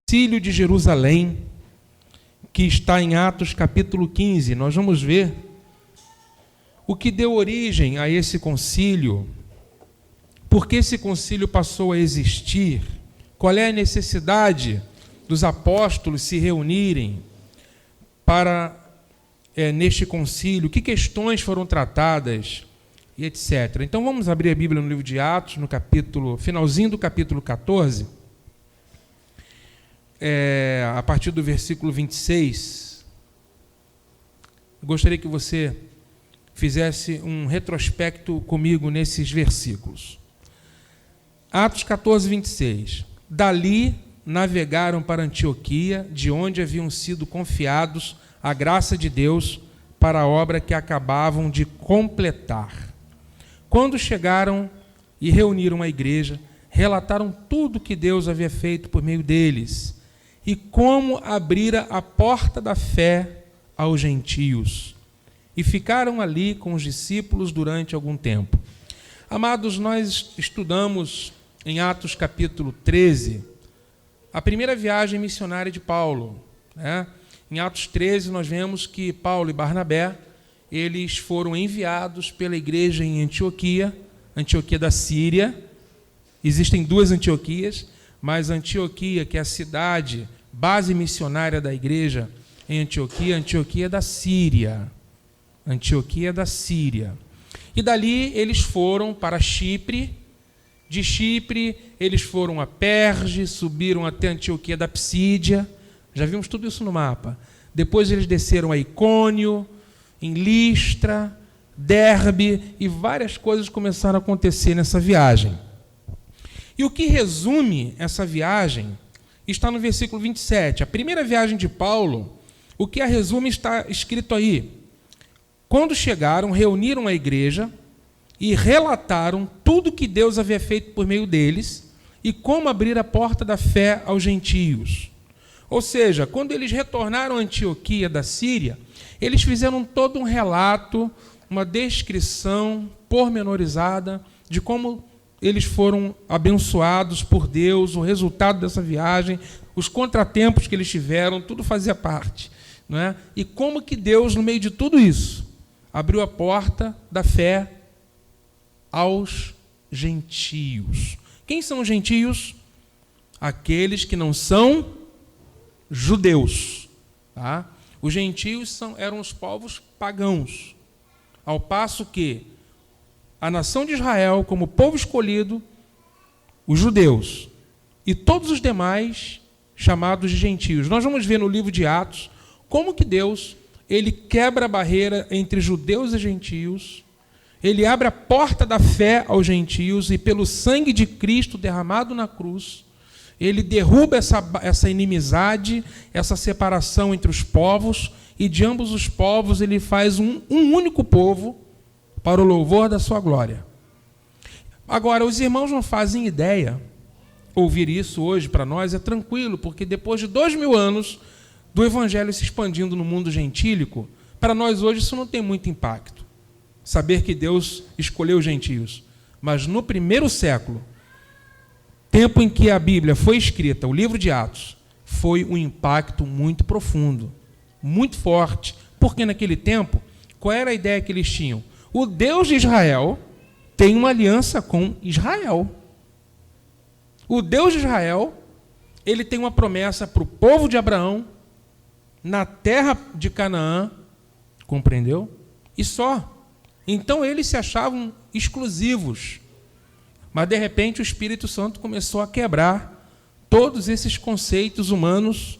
Concílio de Jerusalém, que está em Atos capítulo 15. Nós vamos ver o que deu origem a esse concílio, por que esse concílio passou a existir, qual é a necessidade dos apóstolos se reunirem para neste concílio, que questões foram tratadas e etc. Então vamos abrir a Bíblia no livro de Atos, no finalzinho do capítulo 14, a partir do versículo 26. Eu gostaria que você fizesse um retrospecto comigo nesses versículos. Atos 14, 26. Dali navegaram para Antioquia, de onde haviam sido confiados a graça de Deus para a obra que acabavam de completar. Quando chegaram e reuniram a igreja, relataram tudo que Deus havia feito por meio deles e como abrira a porta da fé aos gentios. E ficaram ali com os discípulos durante algum tempo. Amados, nós estudamos em Atos capítulo 13 a primeira viagem missionária de Paulo, né? Em Atos 13 nós vemos que Paulo e Barnabé, eles foram enviados pela igreja em Antioquia, Antioquia da Síria. Existem duas Antioquias, mas Antioquia, que é a cidade, base missionária da igreja em Antioquia, Antioquia da Síria. Antioquia da Síria. E dali eles foram para Chipre. De Chipre eles foram a Perge, subiram até Antioquia da Psídia. Já vimos tudo isso no mapa. Depois eles desceram a Icônio, em Listra, Derbe, e várias coisas começaram a acontecer nessa viagem. E o que resume essa viagem está no versículo 27. A primeira viagem de Paulo, o que a resume está escrito aí. Quando chegaram, reuniram a igreja e relataram tudo que Deus havia feito por meio deles e como abrir a porta da fé aos gentios. Ou seja, quando eles retornaram a Antioquia da Síria, eles fizeram todo um relato, uma descrição pormenorizada de como eles foram abençoados por Deus, o resultado dessa viagem, os contratempos que eles tiveram, tudo fazia parte, não é? E como que Deus, no meio de tudo isso, abriu a porta da fé aos gentios. Quem são os gentios? Aqueles que não são judeus. Tá? Os gentios eram os povos pagãos, ao passo que a nação de Israel, como povo escolhido, os judeus, e todos os demais chamados de gentios. Nós vamos ver no livro de Atos como que Deus ele quebra a barreira entre judeus e gentios, ele abre a porta da fé aos gentios, e pelo sangue de Cristo derramado na cruz, ele derruba essa inimizade, essa separação entre os povos, e de ambos os povos ele faz um único povo para o louvor da sua glória. Agora, os irmãos não fazem ideia, ouvir isso hoje para nós é tranquilo, porque depois de 2000 anos do evangelho se expandindo no mundo gentílico, para nós hoje isso não tem muito impacto, saber que Deus escolheu os gentios. Mas no primeiro século, tempo em que a Bíblia foi escrita, o livro de Atos, foi um impacto muito profundo, muito forte, porque naquele tempo, qual era a ideia que eles tinham? O Deus de Israel tem uma aliança com Israel. O Deus de Israel, ele tem uma promessa para o povo de Abraão, na terra de Canaã, compreendeu? E só. Então eles se achavam exclusivos. Mas de repente o Espírito Santo começou a quebrar todos esses conceitos humanos,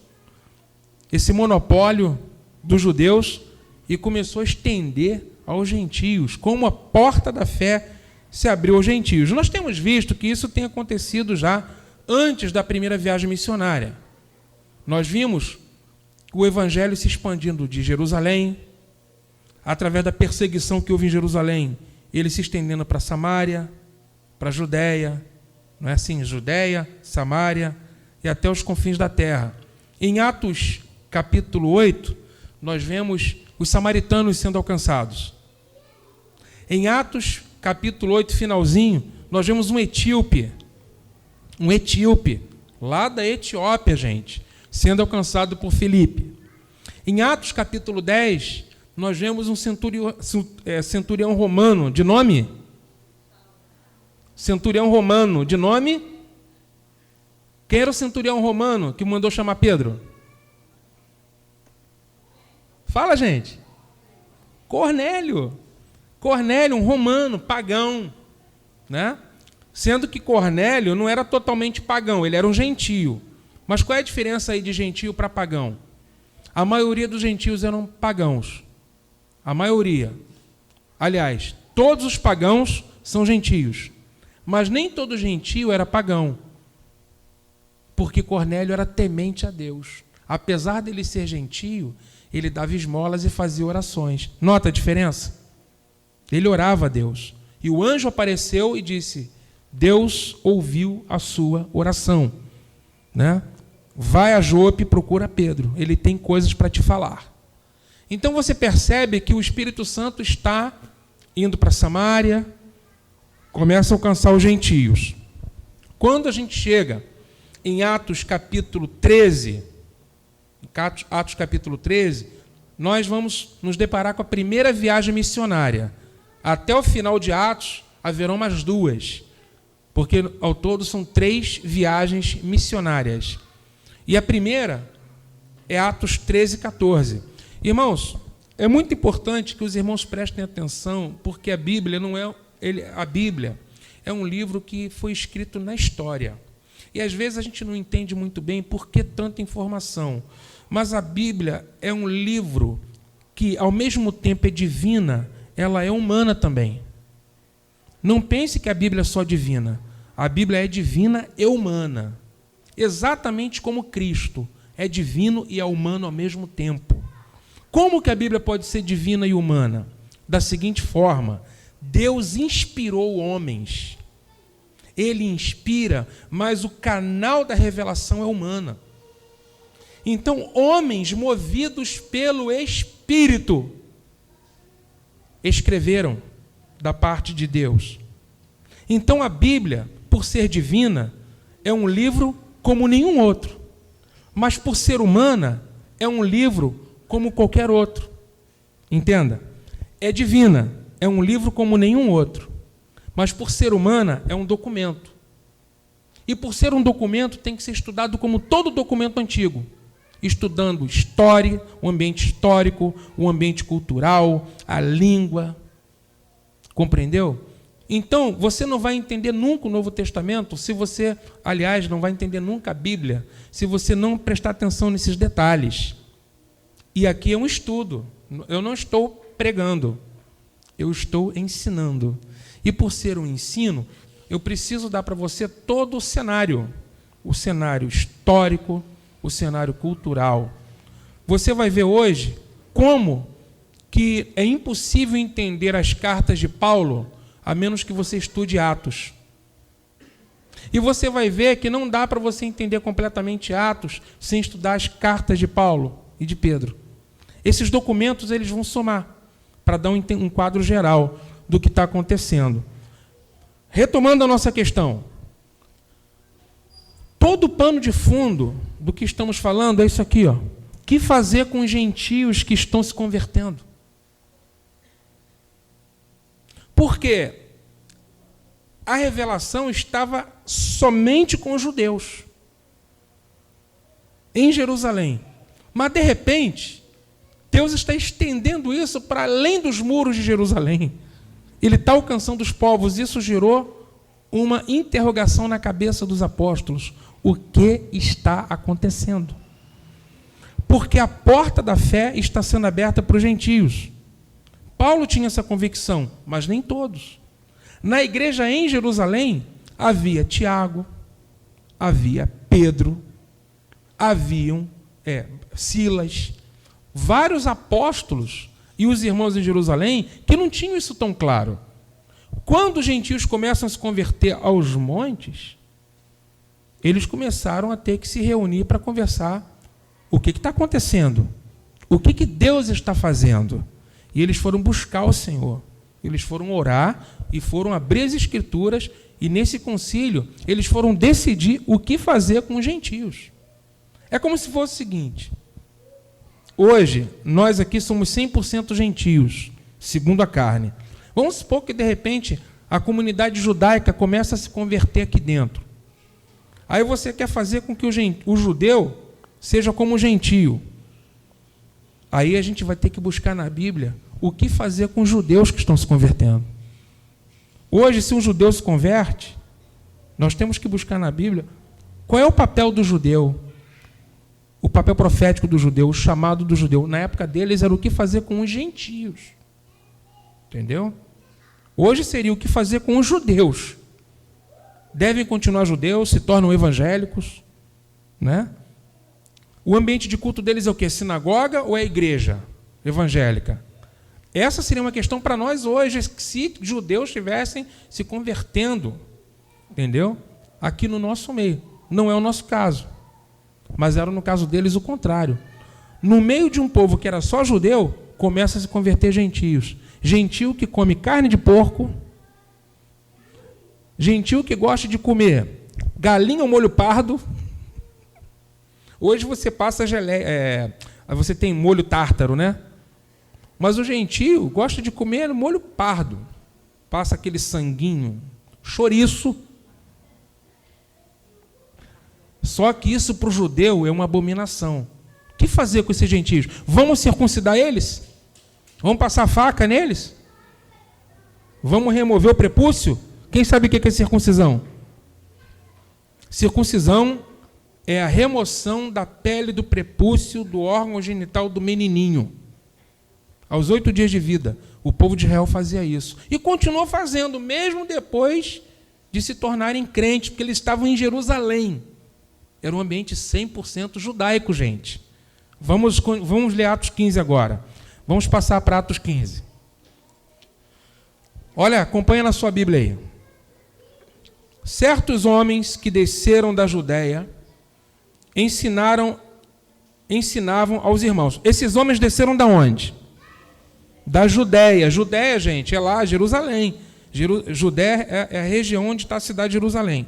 esse monopólio dos judeus, e começou a estender aos gentios, como a porta da fé se abriu aos gentios. Nós temos visto que isso tem acontecido já antes da primeira viagem missionária. Nós vimos o evangelho se expandindo de Jerusalém, através da perseguição que houve em Jerusalém, ele se estendendo para Samaria, para a Judéia, não é assim? Judéia, Samaria e até os confins da terra. Em Atos capítulo 8, nós vemos os samaritanos sendo alcançados. Em Atos capítulo 8, finalzinho, nós vemos um etíope lá da Etiópia, gente, sendo alcançado por Filipe. Em Atos capítulo 10, nós vemos um centurião romano, de nome? Centurião romano, de nome? Quem era o centurião romano que mandou chamar Pedro? Fala, gente. Cornélio. Cornélio, um romano, pagão, né? Sendo que Cornélio não era totalmente pagão, ele era um gentio. Mas qual é a diferença aí de gentio para pagão? A maioria dos gentios eram pagãos. A maioria. Aliás, todos os pagãos são gentios. Mas nem todo gentio era pagão. Porque Cornélio era temente a Deus. Apesar dele ser gentio, ele dava esmolas e fazia orações. Nota a diferença? Ele orava a Deus. E o anjo apareceu e disse: Deus ouviu a sua oração. Né? Vai a Jope e procura Pedro. Ele tem coisas para te falar. Então você percebe que o Espírito Santo está indo para Samaria, começa a alcançar os gentios. Quando a gente chega em Atos capítulo 13, nós vamos nos deparar com a primeira viagem missionária. Até o final de Atos, haverão mais 2, porque ao todo são 3 viagens missionárias. E a primeira é Atos 13, 14. Irmãos, é muito importante que os irmãos prestem atenção, porque a Bíblia a Bíblia é um livro que foi escrito na história. E às vezes a gente não entende muito bem por que tanta informação. Mas a Bíblia é um livro que, ao mesmo tempo, é divina, ela é humana também. Não pense que a Bíblia é só divina. A Bíblia é divina e humana. Exatamente como Cristo é divino e é humano ao mesmo tempo. Como que a Bíblia pode ser divina e humana? Da seguinte forma: Deus inspirou homens. Ele inspira, mas o canal da revelação é humana. Então, homens movidos pelo Espírito escreveram da parte de Deus. Então, a Bíblia, por ser divina, é um livro como nenhum outro. Mas, por ser humana, é um livro como qualquer outro. Entenda? É divina, é um livro como nenhum outro. Mas, por ser humana, é um documento. E, por ser um documento, tem que ser estudado como todo documento antigo. Estudando história, o ambiente histórico, o ambiente cultural, a língua. Compreendeu? Então, você não vai entender nunca o Novo Testamento se você, aliás, não vai entender nunca a Bíblia, se você não prestar atenção nesses detalhes. E aqui é um estudo. Eu não estou pregando, eu estou ensinando. E por ser um ensino, eu preciso dar para você todo o cenário histórico, o cenário cultural. Você vai ver hoje como que é impossível entender as cartas de Paulo a menos que você estude Atos. E você vai ver que não dá para você entender completamente Atos sem estudar as cartas de Paulo e de Pedro. Esses documentos eles vão somar para dar um quadro geral do que está acontecendo. Retomando a nossa questão, todo o pano de fundo do que estamos falando é isso aqui, ó. O que fazer com os gentios que estão se convertendo? Porque a revelação estava somente com os judeus, em Jerusalém. Mas, de repente, Deus está estendendo isso para além dos muros de Jerusalém. Ele está alcançando os povos. Isso gerou uma interrogação na cabeça dos apóstolos. O que está acontecendo? Porque a porta da fé está sendo aberta para os gentios. Paulo tinha essa convicção, mas nem todos. Na igreja em Jerusalém, havia Tiago, havia Pedro, haviam Silas, vários apóstolos e os irmãos em Jerusalém que não tinham isso tão claro. Quando os gentios começam a se converter aos montes, eles começaram a ter que se reunir para conversar o que está acontecendo, o que Deus está fazendo. E eles foram buscar o Senhor. Eles foram orar e foram abrir as Escrituras, e nesse concílio eles foram decidir o que fazer com os gentios. É como se fosse o seguinte: hoje, nós aqui somos 100% gentios, segundo a carne. Vamos supor que, de repente, a comunidade judaica começa a se converter aqui dentro. Aí você quer fazer com que o judeu seja como o gentio. Aí a gente vai ter que buscar na Bíblia o que fazer com os judeus que estão se convertendo. Hoje, se um judeu se converte, nós temos que buscar na Bíblia qual é o papel do judeu, o papel profético do judeu, o chamado do judeu. Na época deles era o que fazer com os gentios. Entendeu? Hoje seria o que fazer com os judeus. Devem continuar judeus, se tornam evangélicos, né? O ambiente de culto deles é o quê? Sinagoga ou é igreja evangélica? Essa seria uma questão para nós hoje, se judeus estivessem se convertendo, entendeu? Aqui no nosso meio. Não é o nosso caso, mas era no caso deles o contrário. No meio de um povo que era só judeu, começa a se converter gentios. Gentio que come carne de porco, gentio que gosta de comer galinha ao molho pardo. Hoje você passa geleia, você tem molho tártaro, né? Mas o gentio gosta de comer molho pardo. Passa aquele sanguinho, chouriço. Só que isso para o judeu é uma abominação. O que fazer com esses gentios? Vamos circuncidar eles? Vamos passar faca neles? Vamos remover o prepúcio? Quem sabe o que é circuncisão? Circuncisão é a remoção da pele do prepúcio do órgão genital do menininho. Aos 8 dias de vida, o povo de Israel fazia isso. E continuou fazendo, mesmo depois de se tornarem crentes, porque eles estavam em Jerusalém. Era um ambiente 100% judaico, gente. Vamos ler Atos 15 agora. Vamos passar para Atos 15. Olha, acompanha na sua Bíblia aí. Certos homens que desceram da Judéia ensinavam aos irmãos. Esses homens desceram da onde? Da Judéia. Judéia, gente, é lá, Jerusalém. Judéia é a região onde está a cidade de Jerusalém.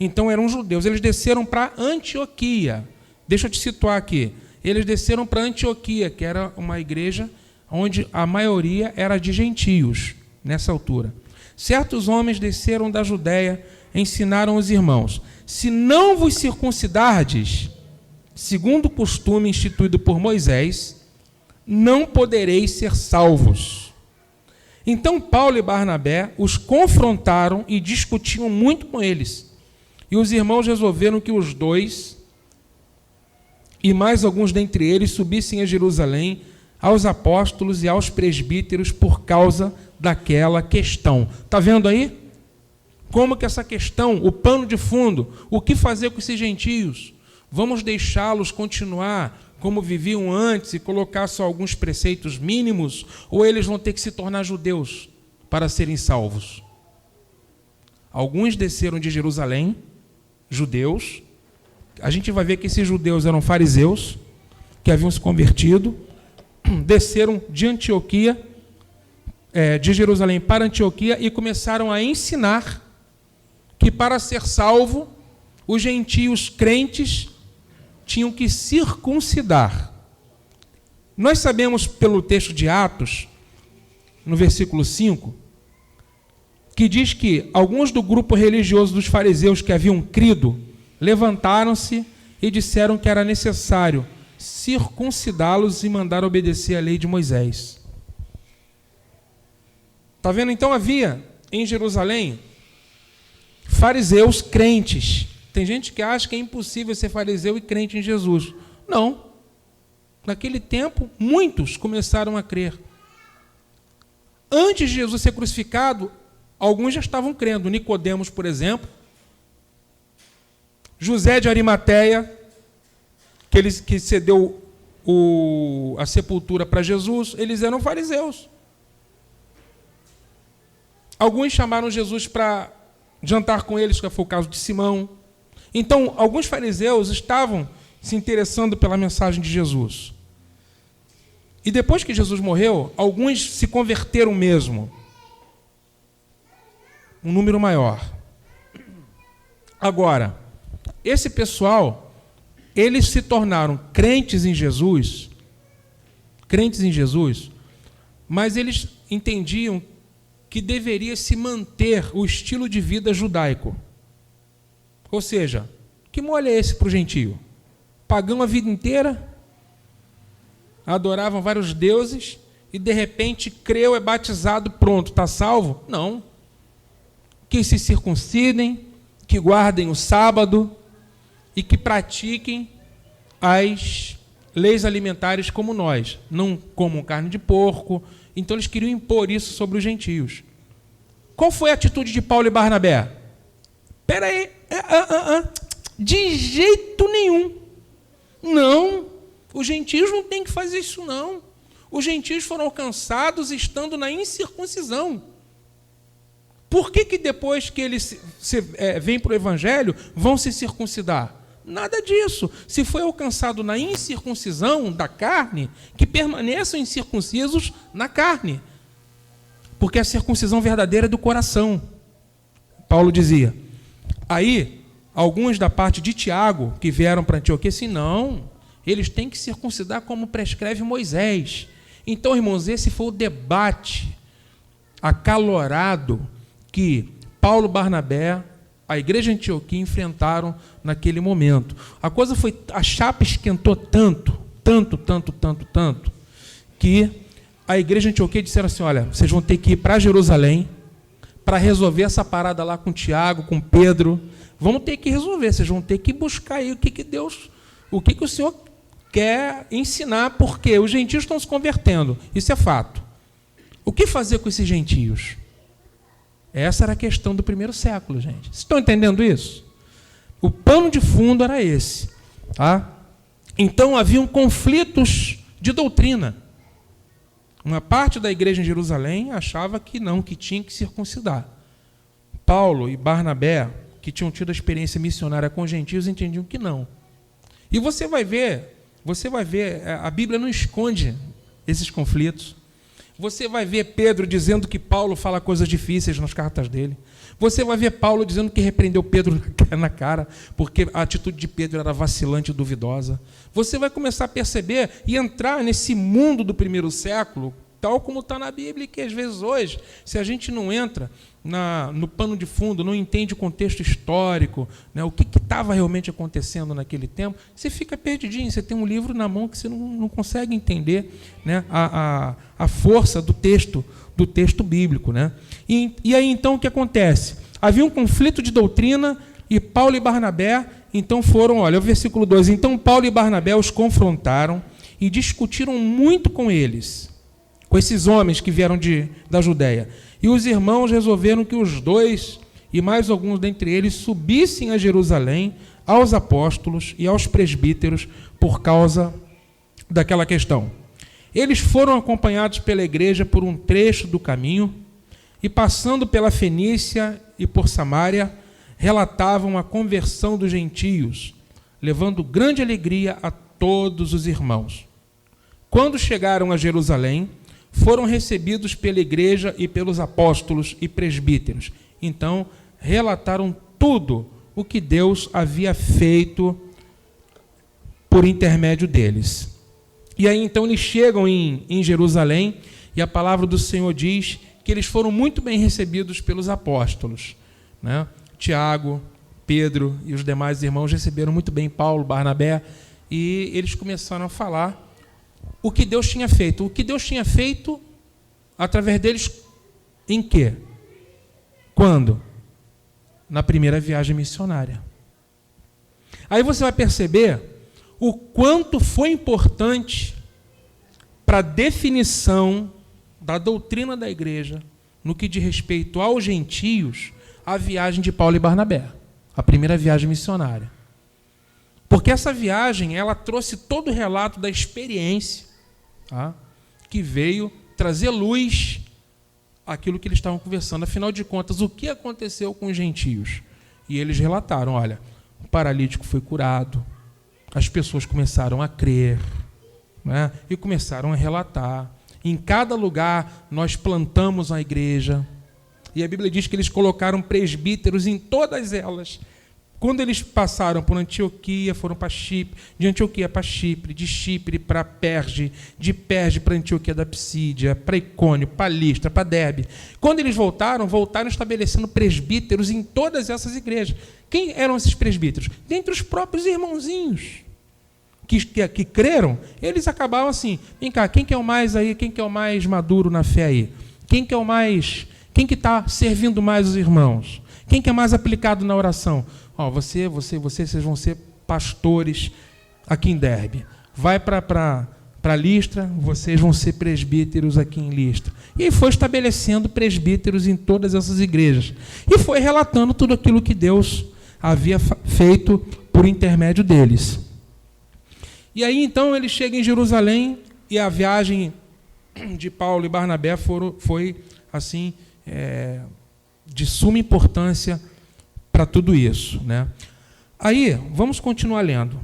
Então eram judeus. Eles desceram para Antioquia. Deixa eu te situar aqui. Eles desceram para Antioquia, que era uma igreja onde a maioria era de gentios, nessa altura. Certos homens desceram da Judéia, ensinaram os irmãos: se não vos circuncidardes, segundo o costume instituído por Moisés, não podereis ser salvos. Então Paulo e Barnabé os confrontaram e discutiam muito com eles. E os irmãos resolveram que os dois e mais alguns dentre eles subissem a Jerusalém aos apóstolos e aos presbíteros por causa daquela questão. Está vendo aí? Como que essa questão, o pano de fundo, o que fazer com esses gentios? Vamos deixá-los continuar como viviam antes e colocar só alguns preceitos mínimos, ou eles vão ter que se tornar judeus para serem salvos? Alguns desceram de Jerusalém, judeus. A gente vai ver que esses judeus eram fariseus, que haviam se convertido, desceram de Antioquia, de Jerusalém para Antioquia, e começaram a ensinar que para ser salvo, os gentios crentes tinham que circuncidar. Nós sabemos pelo texto de Atos, no versículo 5, que diz que alguns do grupo religioso dos fariseus que haviam crido levantaram-se e disseram que era necessário circuncidá-los e mandar obedecer a lei de Moisés. Está vendo? Então havia em Jerusalém fariseus crentes. Tem gente que acha que é impossível ser fariseu e crente em Jesus. Não. Naquele tempo, muitos começaram a crer. Antes de Jesus ser crucificado, alguns já estavam crendo. Nicodemos, por exemplo. José de Arimateia, que cedeu a sepultura para Jesus, eles eram fariseus. Alguns chamaram Jesus para jantar com eles, que foi o caso de Simão. Então, alguns fariseus estavam se interessando pela mensagem de Jesus. E depois que Jesus morreu, alguns se converteram mesmo. um número maior. Agora, esse pessoal, eles se tornaram crentes em Jesus, mas eles entendiam que deveria se manter o estilo de vida judaico. Ou seja, que mole é esse para o gentio? Pagão a vida inteira, adoravam vários deuses e de repente creu, é batizado, pronto, está salvo? Não. Que se circuncidem, que guardem o sábado e que pratiquem as leis alimentares como nós. Não comam carne de porco. Então eles queriam impor isso sobre os gentios. Qual foi a atitude de Paulo e Barnabé? Espera aí, de jeito nenhum. Não, os gentios não têm que fazer isso não. Os gentios foram alcançados estando na incircuncisão. Por que depois que eles vêm para o Evangelho, vão se circuncidar? Nada disso. Se foi alcançado na incircuncisão da carne, que permaneçam incircuncisos na carne. Porque a circuncisão verdadeira é do coração. Paulo dizia. Aí, alguns da parte de Tiago, que vieram para Antioquia, assim, não, eles têm que circuncidar como prescreve Moisés. Então, irmãos, esse foi o debate acalorado que Paulo e Barnabé, a igreja de Antioquia, enfrentaram naquele momento. A chapa esquentou tanto, que a igreja de Antioquia disseram assim, olha, vocês vão ter que ir para Jerusalém para resolver essa parada lá com Tiago, com Pedro. Vão ter que resolver, vocês vão ter que buscar aí o que o Senhor quer ensinar, porque os gentios estão se convertendo. Isso é fato. O que fazer com esses gentios? Essa era a questão do primeiro século, gente. Vocês estão entendendo isso? O pano de fundo era esse. Tá? Então, haviam conflitos de doutrina. Uma parte da igreja em Jerusalém achava que não, que tinha que circuncidar. Paulo e Barnabé, que tinham tido a experiência missionária com os gentios, entendiam que não. E você vai ver, a Bíblia não esconde esses conflitos. Você vai ver Pedro dizendo que Paulo fala coisas difíceis nas cartas dele. Você vai ver Paulo dizendo que repreendeu Pedro na cara, porque a atitude de Pedro era vacilante e duvidosa. Você vai começar a perceber e entrar nesse mundo do primeiro século, tal como está na Bíblia, que às vezes hoje, se a gente não entra no pano de fundo, não entende o contexto histórico, né, o que estava realmente acontecendo naquele tempo, você fica perdidinho, você tem um livro na mão que você não consegue entender, né, a força do texto bíblico. Né? E aí, então, o que acontece? Havia um conflito de doutrina e Paulo e Barnabé, então foram, olha, o versículo 2, então Paulo e Barnabé os confrontaram e discutiram muito com eles, com esses homens que vieram da Judéia. E os irmãos resolveram que os dois e mais alguns dentre eles subissem a Jerusalém aos apóstolos e aos presbíteros por causa daquela questão. Eles foram acompanhados pela igreja por um trecho do caminho e, passando pela Fenícia e por Samaria, relatavam a conversão dos gentios, levando grande alegria a todos os irmãos. Quando chegaram a Jerusalém, foram recebidos pela igreja e pelos apóstolos e presbíteros. Então, relataram tudo o que Deus havia feito por intermédio deles. E aí, então, eles chegam em Jerusalém e a palavra do Senhor diz que eles foram muito bem recebidos pelos apóstolos. Né? Tiago, Pedro e os demais irmãos receberam muito bem Paulo, Barnabé, e eles começaram a falar o que Deus tinha feito. O que Deus tinha feito através deles em quê? Quando? Na primeira viagem missionária. Aí você vai perceber o quanto foi importante para a definição da doutrina da igreja no que diz respeito aos gentios, a viagem de Paulo e Barnabé, a primeira viagem missionária. Porque essa viagem, ela trouxe todo o relato da experiência, tá? Que veio trazer luz àquilo que eles estavam conversando. Afinal de contas, o que aconteceu com os gentios? E eles relataram, olha, o paralítico foi curado, as pessoas começaram a crer, né? E começaram a relatar. Em cada lugar, nós plantamos a igreja, E a Bíblia diz que eles colocaram presbíteros em todas elas. Quando eles passaram por Antioquia, foram para Chipre, de Antioquia para Chipre, de Chipre para Perge, de Perge para Antioquia da Psídia, para Icônio, para Listra, para Derbe. Quando eles voltaram estabelecendo presbíteros em todas essas igrejas. Quem eram esses presbíteros? Dentre os próprios irmãozinhos que creram, eles acabavam assim, vem cá, quem que é o mais aí, quem que é o mais maduro na fé aí? Quem que é o mais, quem que está servindo mais os irmãos? Quem que é mais aplicado na oração? Vocês vão ser pastores aqui em Derbe. Vai para Listra, vocês vão ser presbíteros aqui em Listra. E foi estabelecendo presbíteros em todas essas igrejas. E foi relatando tudo aquilo que Deus havia feito por intermédio deles. E aí, então, ele chega em Jerusalém e a viagem de Paulo e Barnabé foi assim, de suma importância para tudo isso, né? Aí, vamos continuar lendo.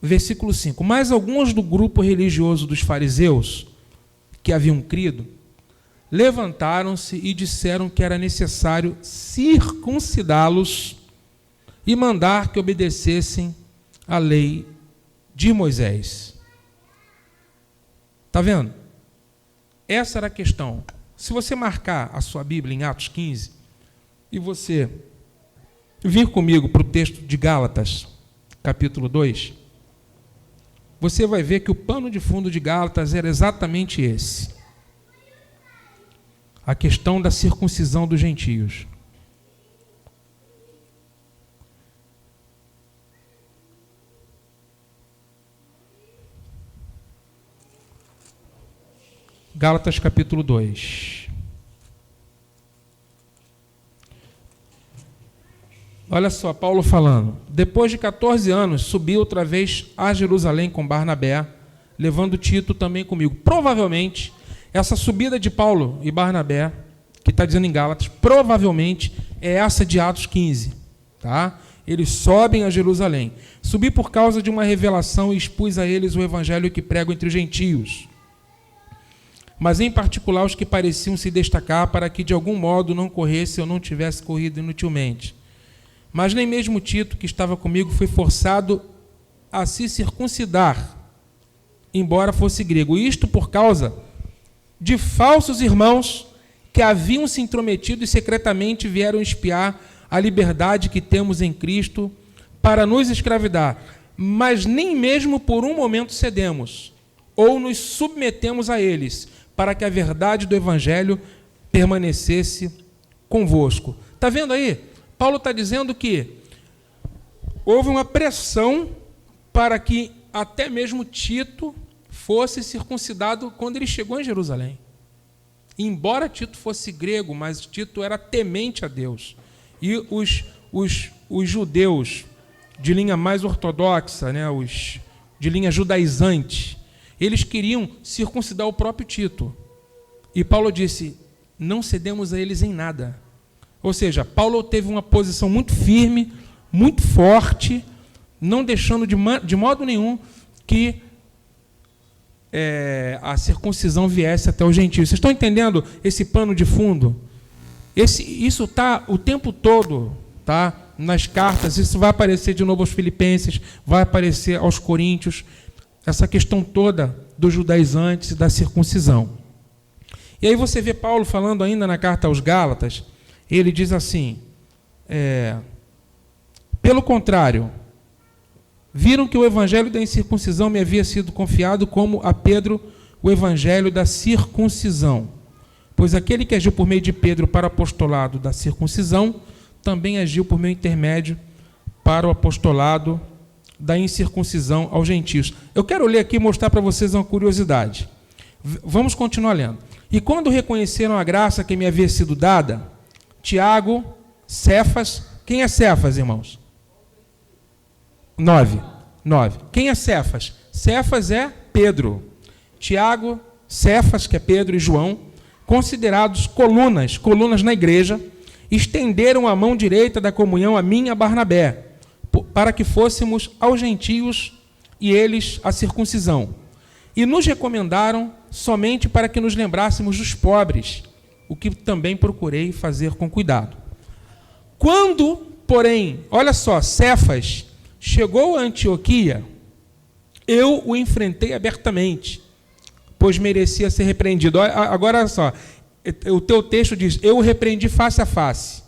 Versículo 5. Mas alguns do grupo religioso dos fariseus, que haviam crido, levantaram-se e disseram que era necessário circuncidá-los e mandar que obedecessem à lei de Moisés. Está vendo? Essa era a questão. Se você marcar a sua Bíblia em Atos 15 e você vir comigo para o texto de Gálatas, capítulo 2, você vai ver que o pano de fundo de Gálatas era exatamente esse. A questão da circuncisão dos gentios. Gálatas capítulo 2. Olha só, Paulo falando. Depois de 14 anos, subi outra vez a Jerusalém com Barnabé, levando Tito também comigo. Provavelmente, essa subida de Paulo e Barnabé, que está dizendo em Gálatas, provavelmente é essa de Atos 15. Tá? Eles sobem a Jerusalém. Subi por causa de uma revelação e expus a eles o evangelho que prego entre os gentios. Mas em particular os que pareciam se destacar para que de algum modo não corresse ou não tivesse corrido inutilmente. Mas nem mesmo Tito, que estava comigo, foi forçado a se circuncidar, embora fosse grego. Isto por causa de falsos irmãos que haviam se intrometido e secretamente vieram espiar a liberdade que temos em Cristo para nos escravidar. Mas nem mesmo por um momento cedemos ou nos submetemos a eles, para que a verdade do Evangelho permanecesse convosco. Está vendo aí? Paulo está dizendo que houve uma pressão para que até mesmo Tito fosse circuncidado quando ele chegou em Jerusalém. Embora Tito fosse grego, mas Tito era temente a Deus. E os judeus de linha mais ortodoxa, né, os de linha judaizante, eles queriam circuncidar o próprio Tito. E Paulo disse, não cedemos a eles em nada. Ou seja, Paulo teve uma posição muito firme, muito forte, não deixando de modo nenhum que a circuncisão viesse até os gentios. Vocês estão entendendo esse pano de fundo? Isso está o tempo todo, tá, nas cartas. Isso vai aparecer de novo aos Filipenses, vai aparecer aos Coríntios, essa questão toda dos judaizantes e da circuncisão. E aí você vê Paulo falando ainda na carta aos Gálatas, ele diz assim, pelo contrário, viram que o evangelho da incircuncisão me havia sido confiado como a Pedro o evangelho da circuncisão. Pois aquele que agiu por meio de Pedro para o apostolado da circuncisão, também agiu por meu intermédio para o apostolado da incircuncisão aos gentios. Eu quero ler aqui e mostrar para vocês uma curiosidade. Vamos continuar lendo. E quando reconheceram a graça que me havia sido dada, Tiago, Cefas, quem é Cefas, irmãos? 9. Quem é Cefas? Cefas é Pedro. Tiago, Cefas, que é Pedro e João, considerados colunas na igreja, estenderam a mão direita da comunhão a mim e a Barnabé, para que fôssemos aos gentios e eles a circuncisão. E nos recomendaram somente para que nos lembrássemos dos pobres, o que também procurei fazer com cuidado. Quando, porém, olha só, Cefas chegou a Antioquia, eu o enfrentei abertamente, pois merecia ser repreendido. Agora, olha só, o teu texto diz, eu o repreendi face a face.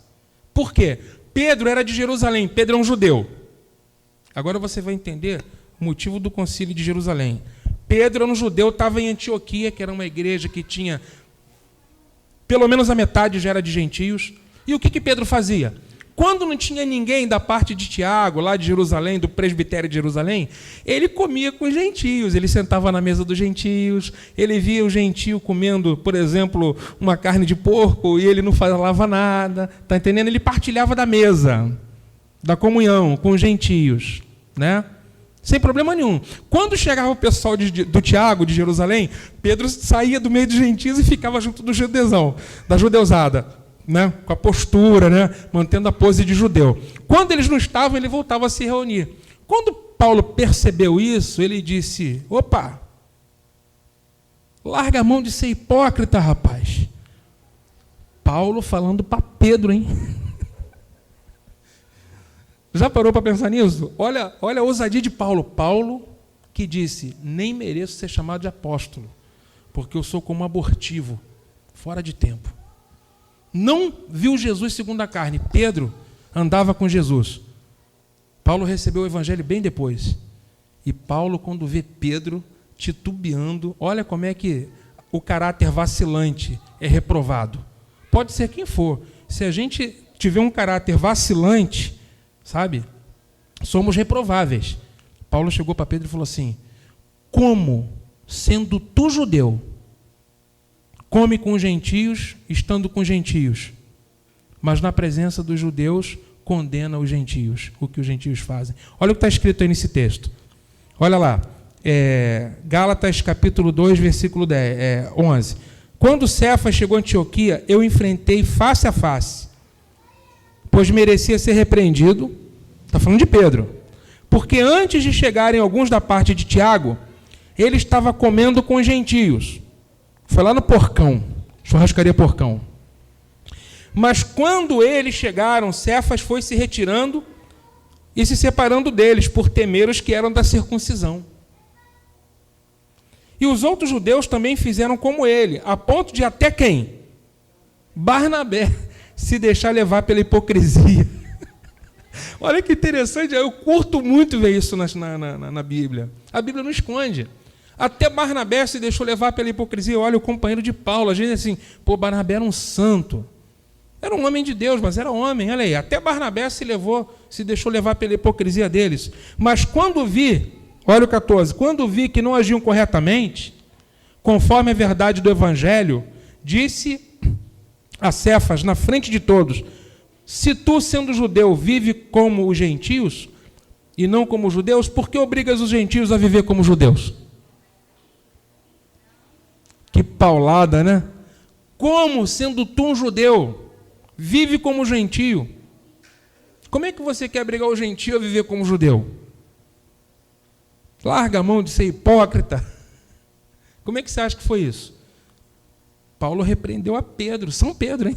Por quê? Pedro era de Jerusalém, Pedro é um judeu. Agora você vai entender o motivo do concílio de Jerusalém. Pedro era um judeu, estava em Antioquia, que era uma igreja que tinha, pelo menos a metade já era de gentios. E o que Pedro fazia? Quando não tinha ninguém da parte de Tiago, lá de Jerusalém, do presbitério de Jerusalém, ele comia com os gentios, ele sentava na mesa dos gentios, ele via o gentio comendo, por exemplo, uma carne de porco, e ele não falava nada, está entendendo? Ele partilhava da mesa, da comunhão com os gentios, né? Sem problema nenhum. Quando chegava o pessoal do Tiago, de Jerusalém, Pedro saía do meio dos gentios e ficava junto do judeuzão, da judeusada, né, com a postura, né, mantendo a pose de judeu. Quando eles não estavam, ele voltava a se reunir. Quando Paulo percebeu isso, ele disse, opa, larga a mão de ser hipócrita, rapaz. Paulo falando para Pedro, hein? Já parou para pensar nisso? Olha a ousadia de Paulo. Paulo que disse, nem mereço ser chamado de apóstolo, porque eu sou como abortivo, fora de tempo. Não viu Jesus segundo a carne. Pedro andava com Jesus. Paulo recebeu o evangelho bem depois. E Paulo, quando vê Pedro titubeando, olha como é que o caráter vacilante é reprovado. Pode ser quem for. Se a gente tiver um caráter vacilante, sabe, somos reprováveis. Paulo chegou para Pedro e falou assim, como, sendo tu judeu, come com os gentios, estando com os gentios, mas na presença dos judeus condena os gentios, o que os gentios fazem. Olha o que está escrito aí nesse texto. Olha lá, Gálatas capítulo 2, versículo 11. Quando Cefas chegou a Antioquia, eu enfrentei face a face, pois merecia ser repreendido, está falando de Pedro, porque antes de chegarem alguns da parte de Tiago, ele estava comendo com os gentios. Foi lá no Porcão, churrascaria Porcão. Mas quando eles chegaram, Cefas foi se retirando e se separando deles, por temer os que eram da circuncisão. E os outros judeus também fizeram como ele, a ponto de até quem? Barnabé se deixar levar pela hipocrisia. Olha que interessante, eu curto muito ver isso na Bíblia. A Bíblia não esconde. Até Barnabé se deixou levar pela hipocrisia. Olha, o companheiro de Paulo, a gente assim, pô, Barnabé era um santo. Era um homem de Deus, mas era homem, olha aí. Até Barnabé se deixou levar pela hipocrisia deles. Mas quando vi, olha o 14, quando vi que não agiam corretamente, conforme a verdade do Evangelho, disse a Cefas, na frente de todos, se tu, sendo judeu, vive como os gentios, e não como os judeus, por que obrigas os gentios a viver como judeus? Que paulada, né? Como, sendo tu um judeu, vive como gentio? Como é que você quer obrigar o gentio a viver como judeu? Larga a mão de ser hipócrita. Como é que você acha que foi isso? Paulo repreendeu a Pedro, São Pedro, hein?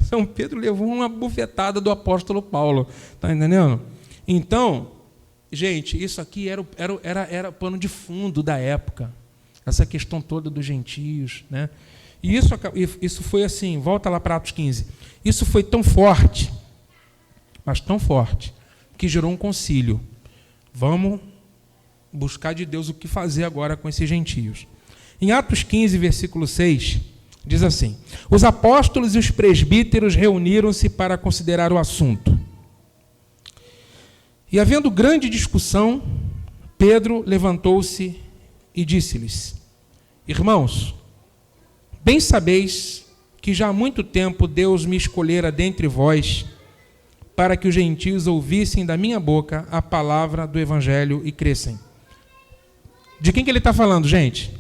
São Pedro levou uma bufetada do apóstolo Paulo. Está entendendo? Então, gente, isso aqui era pano de fundo da época. Essa questão toda dos gentios, né? E isso foi assim, volta lá para Atos 15. Isso foi tão forte, mas tão forte, que gerou um concílio. Vamos buscar de Deus o que fazer agora com esses gentios. Em Atos 15, versículo 6, diz assim, os apóstolos e os presbíteros reuniram-se para considerar o assunto. E havendo grande discussão, Pedro levantou-se e disse-lhes, irmãos, bem sabeis que já há muito tempo Deus me escolhera dentre vós para que os gentios ouvissem da minha boca a palavra do Evangelho e crescem. De quem que ele está falando, gente?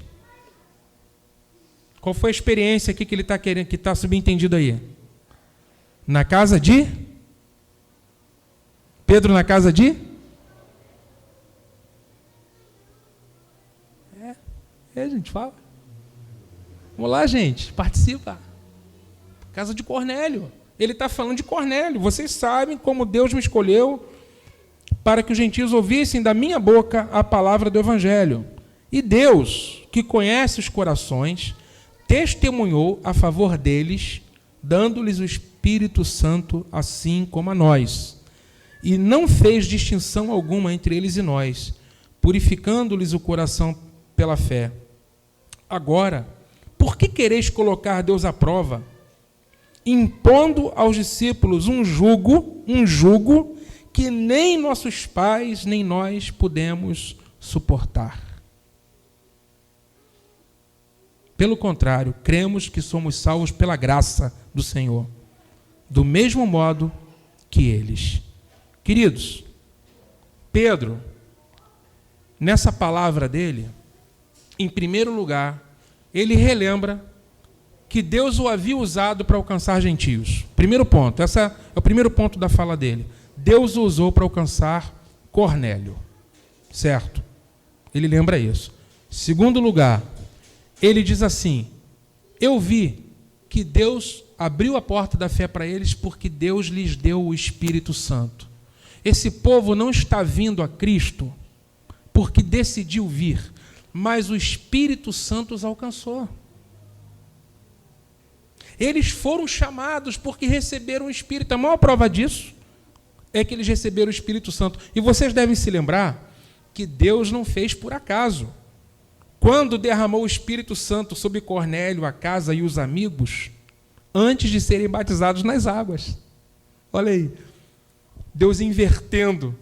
Qual foi a experiência aqui que ele está querendo, que está subentendido aí? Na casa de? Pedro na casa de? A gente fala. Vamos lá, gente, participa. casa de Cornélio. Ele está falando de Cornélio. Vocês sabem como Deus me escolheu para que os gentios ouvissem da minha boca a palavra do Evangelho. E Deus, que conhece os corações, testemunhou a favor deles, dando-lhes o Espírito Santo, assim como a nós. E não fez distinção alguma entre eles e nós, purificando-lhes o coração pela fé. Agora, por que quereis colocar Deus à prova, impondo aos discípulos um jugo que nem nossos pais, nem nós pudemos suportar? Pelo contrário, cremos que somos salvos pela graça do Senhor, do mesmo modo que eles. Queridos, Pedro, nessa palavra dele, em primeiro lugar, ele relembra que Deus o havia usado para alcançar gentios. Primeiro ponto, esse é o primeiro ponto da fala dele. Deus o usou para alcançar Cornélio. Certo? Ele lembra isso. Segundo lugar, ele diz assim: eu vi que Deus abriu a porta da fé para eles porque Deus lhes deu o Espírito Santo. Esse povo não está vindo a Cristo porque decidiu vir, mas o Espírito Santo os alcançou. Eles foram chamados porque receberam o Espírito. A maior prova disso é que eles receberam o Espírito Santo. E vocês devem se lembrar que Deus não fez por acaso. Quando derramou o Espírito Santo sobre Cornélio, a casa e os amigos, antes de serem batizados nas águas. Olha aí, Deus invertendo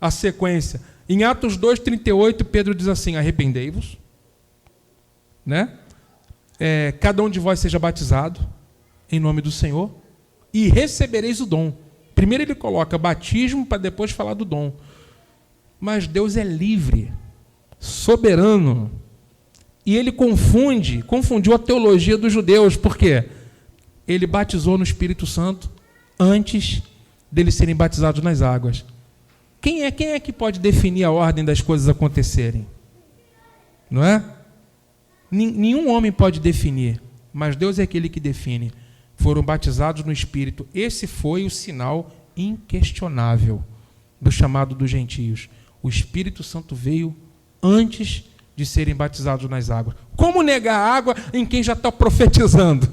a sequência. Em Atos 2,38, Pedro diz assim: arrependei-vos, né? Cada um de vós seja batizado em nome do Senhor e recebereis o dom. Primeiro ele coloca batismo para depois falar do dom. Mas Deus é livre, soberano. E ele confundiu a teologia dos judeus. Por quê? Ele batizou no Espírito Santo antes deles serem batizados nas águas. Quem é que pode definir a ordem das coisas acontecerem? Não é? Nenhum homem pode definir, mas Deus é aquele que define. Foram batizados no Espírito. Esse foi o sinal inquestionável do chamado dos gentios. O Espírito Santo veio antes de serem batizados nas águas. Como negar a água em quem já está profetizando?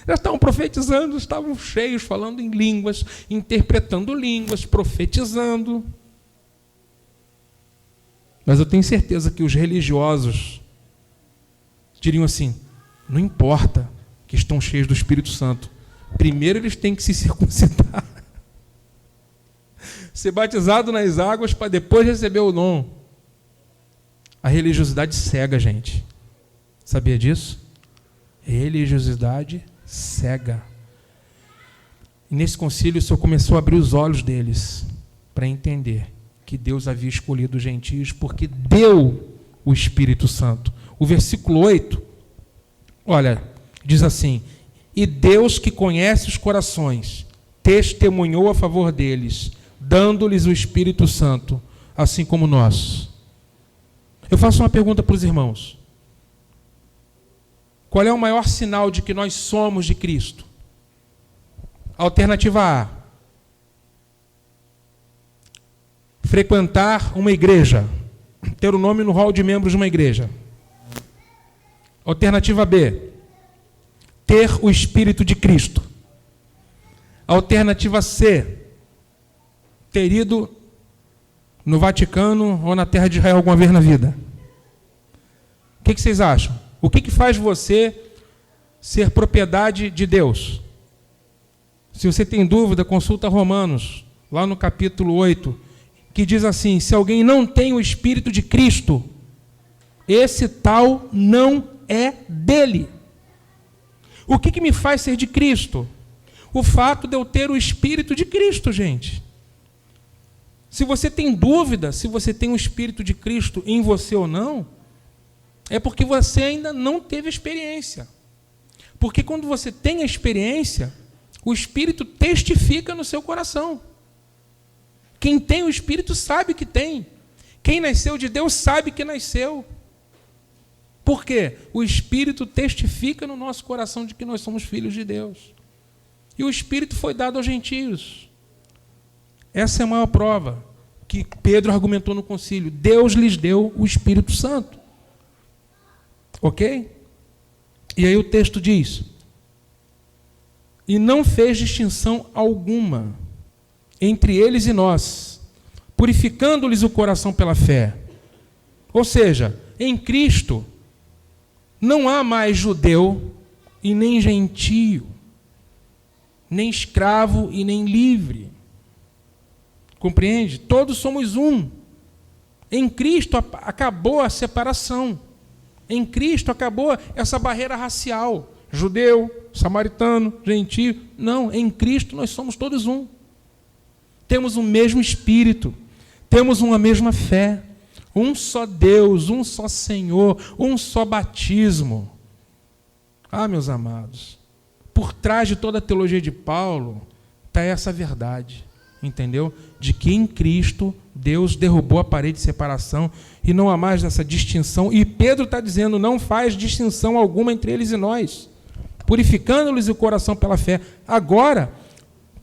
Já estavam profetizando, estavam cheios, falando em línguas, interpretando línguas, profetizando. Mas eu tenho certeza que os religiosos diriam assim: não importa que estão cheios do Espírito Santo, primeiro eles têm que se circuncidar, ser batizado nas águas para depois receber o dom. A religiosidade cega, gente. Sabia disso? Religiosidade cega. E nesse concílio o Senhor começou a abrir os olhos deles para entender que Deus havia escolhido os gentios porque deu o Espírito Santo. O versículo 8, olha, diz assim: e Deus, que conhece os corações, testemunhou a favor deles, dando-lhes o Espírito Santo, assim como nós. Eu faço uma pergunta para os irmãos: qual é o maior sinal de que nós somos de Cristo? Alternativa A: frequentar uma igreja, ter o nome no hall de membros de uma igreja. Alternativa B: ter o Espírito de Cristo. Alternativa C: ter ido no Vaticano ou na terra de Israel alguma vez na vida. O que vocês acham? O que faz você ser propriedade de Deus? Se você tem dúvida, consulta Romanos, lá no capítulo 8, que diz assim: se alguém não tem o Espírito de Cristo, esse tal não é dele. O que me faz ser de Cristo? O fato de eu ter o Espírito de Cristo, gente. Se você tem dúvida se você tem o Espírito de Cristo em você ou não, é porque você ainda não teve experiência. Porque quando você tem a experiência, o Espírito testifica no seu coração. Quem tem o Espírito sabe que tem. Quem nasceu de Deus sabe que nasceu. Por quê? O Espírito testifica no nosso coração de que nós somos filhos de Deus. E o Espírito foi dado aos gentios. Essa é a maior prova que Pedro argumentou no concílio. Deus lhes deu o Espírito Santo. Ok? E aí o texto diz: e não fez distinção alguma entre eles e nós, purificando-lhes o coração pela fé. Ou seja, em Cristo não há mais judeu e nem gentio, nem escravo e nem livre. Compreende? Todos somos um. Em Cristo acabou a separação. Em Cristo acabou essa barreira racial. Judeu, samaritano, gentio. Não, em Cristo nós somos todos um. Temos o mesmo Espírito. Temos uma mesma fé. Um só Deus, um só Senhor, um só batismo. Ah, meus amados, por trás de toda a teologia de Paulo está essa verdade, entendeu? De que em Cristo Deus derrubou a parede de separação e não há mais essa distinção. E Pedro está dizendo, não faz distinção alguma entre eles e nós, purificando-lhes o coração pela fé. Agora,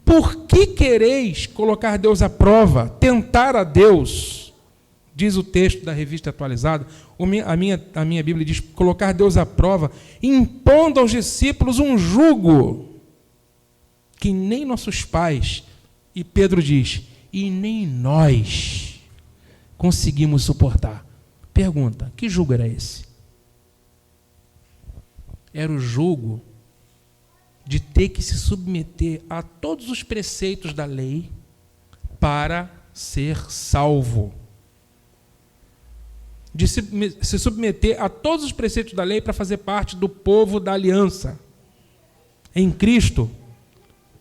por que quereis colocar Deus à prova, tentar a Deus? Diz o texto da Revista Atualizada, a minha Bíblia diz, colocar Deus à prova, impondo aos discípulos um jugo que nem nossos pais, e Pedro diz, e nem nós conseguimos suportar. Pergunta, que jugo era esse? Era o jugo de ter que se submeter a todos os preceitos da lei para ser salvo. De se submeter a todos os preceitos da lei para fazer parte do povo da aliança. Em Cristo,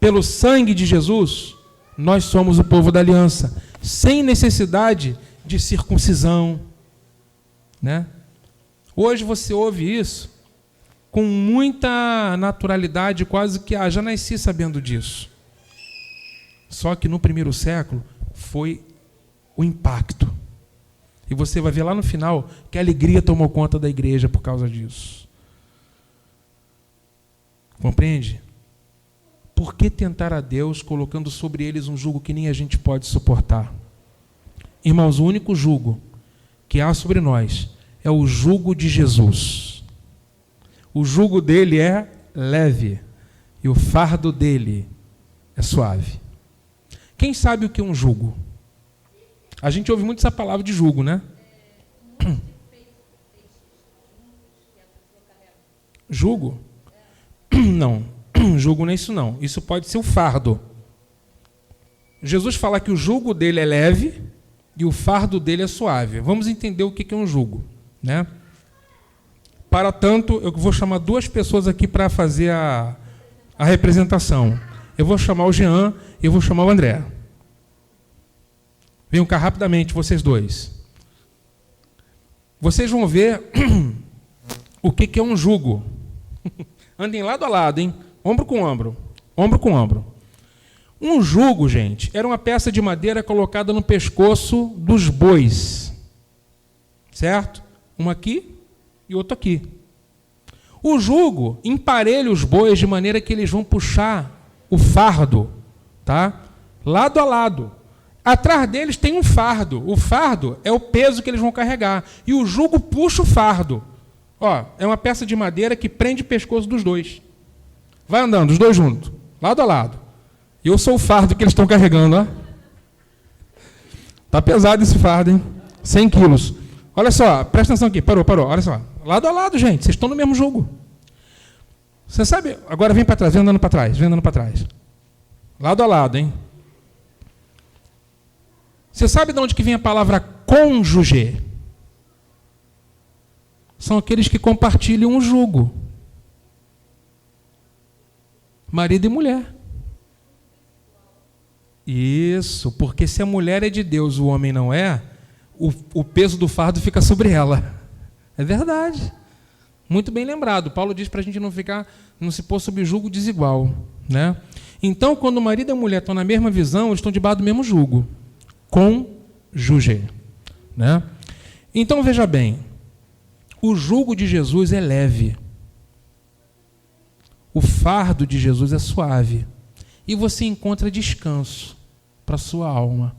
pelo sangue de Jesus, nós somos o povo da aliança, sem necessidade de circuncisão, né? Hoje você ouve isso com muita naturalidade, quase que já nasci sabendo disso. Só que no primeiro século foi o impacto. E você vai ver lá no final que a alegria tomou conta da igreja por causa disso. Compreende? Por que tentar a Deus colocando sobre eles um jugo que nem a gente pode suportar? Irmãos, o único jugo que há sobre nós é o jugo de Jesus. O jugo dele é leve e o fardo dele é suave. Quem sabe o que é um jugo? A gente ouve muito essa palavra de jugo, né? Jugo? Não. Jugo não é isso não. Isso pode ser o fardo. Jesus fala que o jugo dele é leve e o fardo dele é suave. Vamos entender o que é um jugo, né? Para tanto, eu vou chamar duas pessoas aqui para fazer a representação. Eu vou chamar o Jean e eu vou chamar o André. Venham cá rapidamente, vocês dois. Vocês vão ver o que é um jugo. Andem lado a lado, hein? Ombro com ombro. Ombro com ombro. Um jugo, gente, era uma peça de madeira colocada no pescoço dos bois. Certo? Uma aqui e outra aqui. O jugo emparelha os bois de maneira que eles vão puxar o fardo, tá? Lado a lado. Atrás deles tem um fardo. O fardo é o peso que eles vão carregar. E o jugo puxa o fardo. Ó, é uma peça de madeira que prende o pescoço dos dois. Vai andando, os dois juntos, lado a lado. E eu sou o fardo que eles estão carregando, ó. Tá pesado esse fardo, hein? 100 quilos. Olha só, presta atenção aqui. Parou. Olha só. Lado a lado, gente. Vocês estão no mesmo jugo. Você sabe... Agora vem para trás, vem andando para trás. Lado a lado, hein? Você sabe de onde que vem a palavra cônjuge? São aqueles que compartilham um jugo. Marido e mulher. Isso, porque se a mulher é de Deus, o homem não é, o peso do fardo fica sobre ela. É verdade. Muito bem lembrado. Paulo diz para a gente não se pôr sob jugo desigual, né? Então, quando o marido e a mulher estão na mesma visão, eles estão debaixo do mesmo jugo. Cônjuge, né? Então, veja bem, O jugo de Jesus é leve. O fardo de Jesus é suave. E você encontra descanso para a sua alma.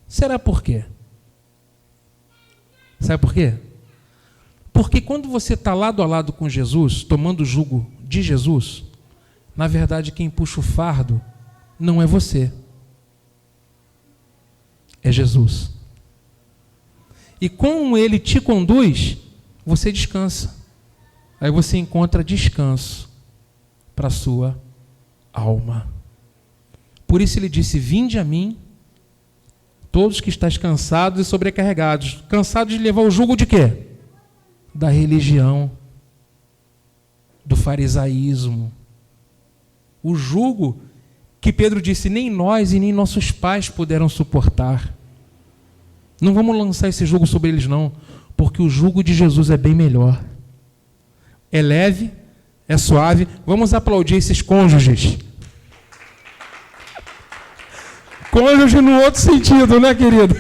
Será por quê? Sabe por quê? Porque quando você está lado a lado com Jesus, tomando o jugo de Jesus, na verdade quem puxa o fardo não é você. É Jesus. E como Ele te conduz, você descansa. Aí você encontra descanso para a sua alma. Por isso Ele disse: vinde a mim, todos que estáis cansados e sobrecarregados. Cansados de levar o jugo de quê? Da religião, do farisaísmo. O jugo que Pedro disse, nem nós e nem nossos pais puderam suportar. Não vamos lançar esse jugo sobre eles não, porque o jugo de Jesus é bem melhor. É leve, é suave. Vamos aplaudir esses cônjuges. Cônjuge no outro sentido, né, querido?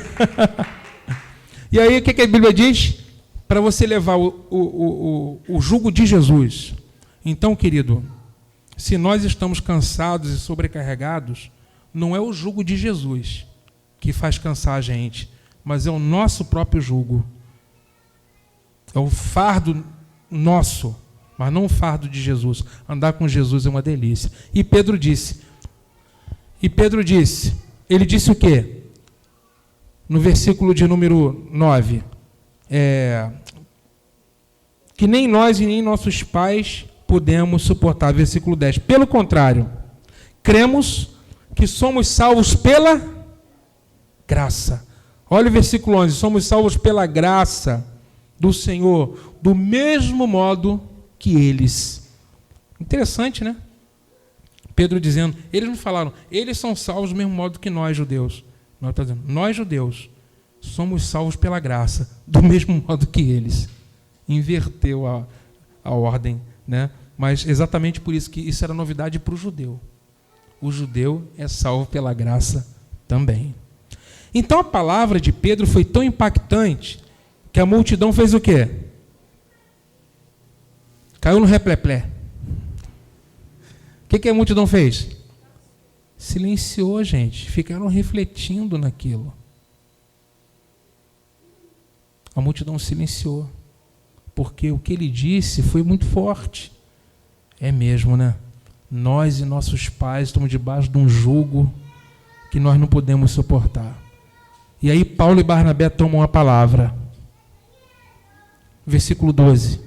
E aí, o que a Bíblia diz? Para você levar o jugo de Jesus. Então, querido, se nós estamos cansados e sobrecarregados, não é o jugo de Jesus que faz cansar a gente, mas é o nosso próprio jugo. É o fardo nosso, mas não o fardo de Jesus. Andar com Jesus é uma delícia. E Pedro disse, ele disse o quê? No versículo de número 9, que nem nós e nem nossos pais podemos suportar. Versículo 10. Pelo contrário, cremos que somos salvos pela graça. Olha o versículo 11. Somos salvos pela graça do Senhor, do mesmo modo que eles. Interessante, né? Pedro dizendo, eles não falaram, eles são salvos do mesmo modo que nós, judeus. Nós está dizendo, nós, judeus, somos salvos pela graça, do mesmo modo que eles. Inverteu a ordem, né? Mas exatamente por isso que isso era novidade para o judeu. O judeu é salvo pela graça também. Então a palavra de Pedro foi tão impactante que a multidão fez o quê? Caiu no repleplé. O que a multidão fez? Silenciou, gente. Ficaram refletindo naquilo. A multidão silenciou. Porque o que ele disse foi muito forte. É mesmo, né? Nós e nossos pais estamos debaixo de um jugo que nós não podemos suportar. E aí Paulo e Barnabé tomam a palavra. Versículo 12.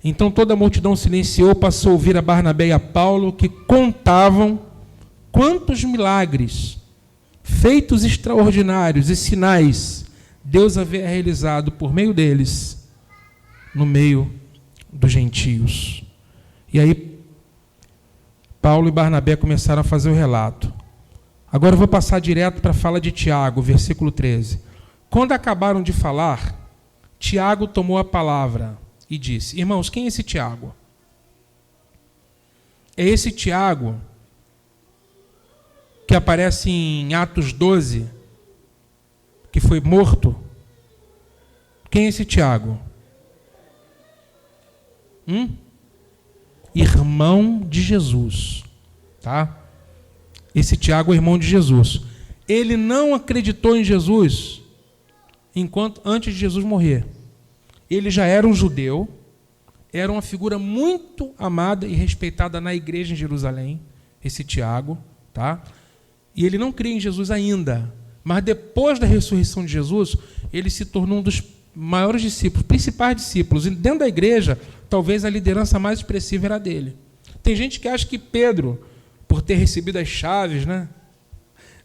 Então toda a multidão silenciou, passou a ouvir a Barnabé e a Paulo, que contavam quantos milagres, feitos extraordinários e sinais Deus havia realizado por meio deles, no meio dos gentios. E aí Paulo e Barnabé começaram a fazer o relato. Agora eu vou passar direto para a fala de Tiago, versículo 13. Quando acabaram de falar, Tiago tomou a palavra e disse, irmãos, quem é esse Tiago? É esse Tiago que aparece em Atos 12, que foi morto. Quem é esse Tiago? Irmão de Jesus, tá? Esse Tiago é irmão de Jesus. Ele não acreditou em Jesus antes de Jesus morrer. Ele já era um judeu, era uma figura muito amada e respeitada na igreja em Jerusalém, esse Tiago, tá? E ele não cria em Jesus ainda, mas depois da ressurreição de Jesus, ele se tornou um dos maiores discípulos, principais discípulos. E dentro da igreja, talvez a liderança mais expressiva era dele. Tem gente que acha que Pedro, por ter recebido as chaves, né?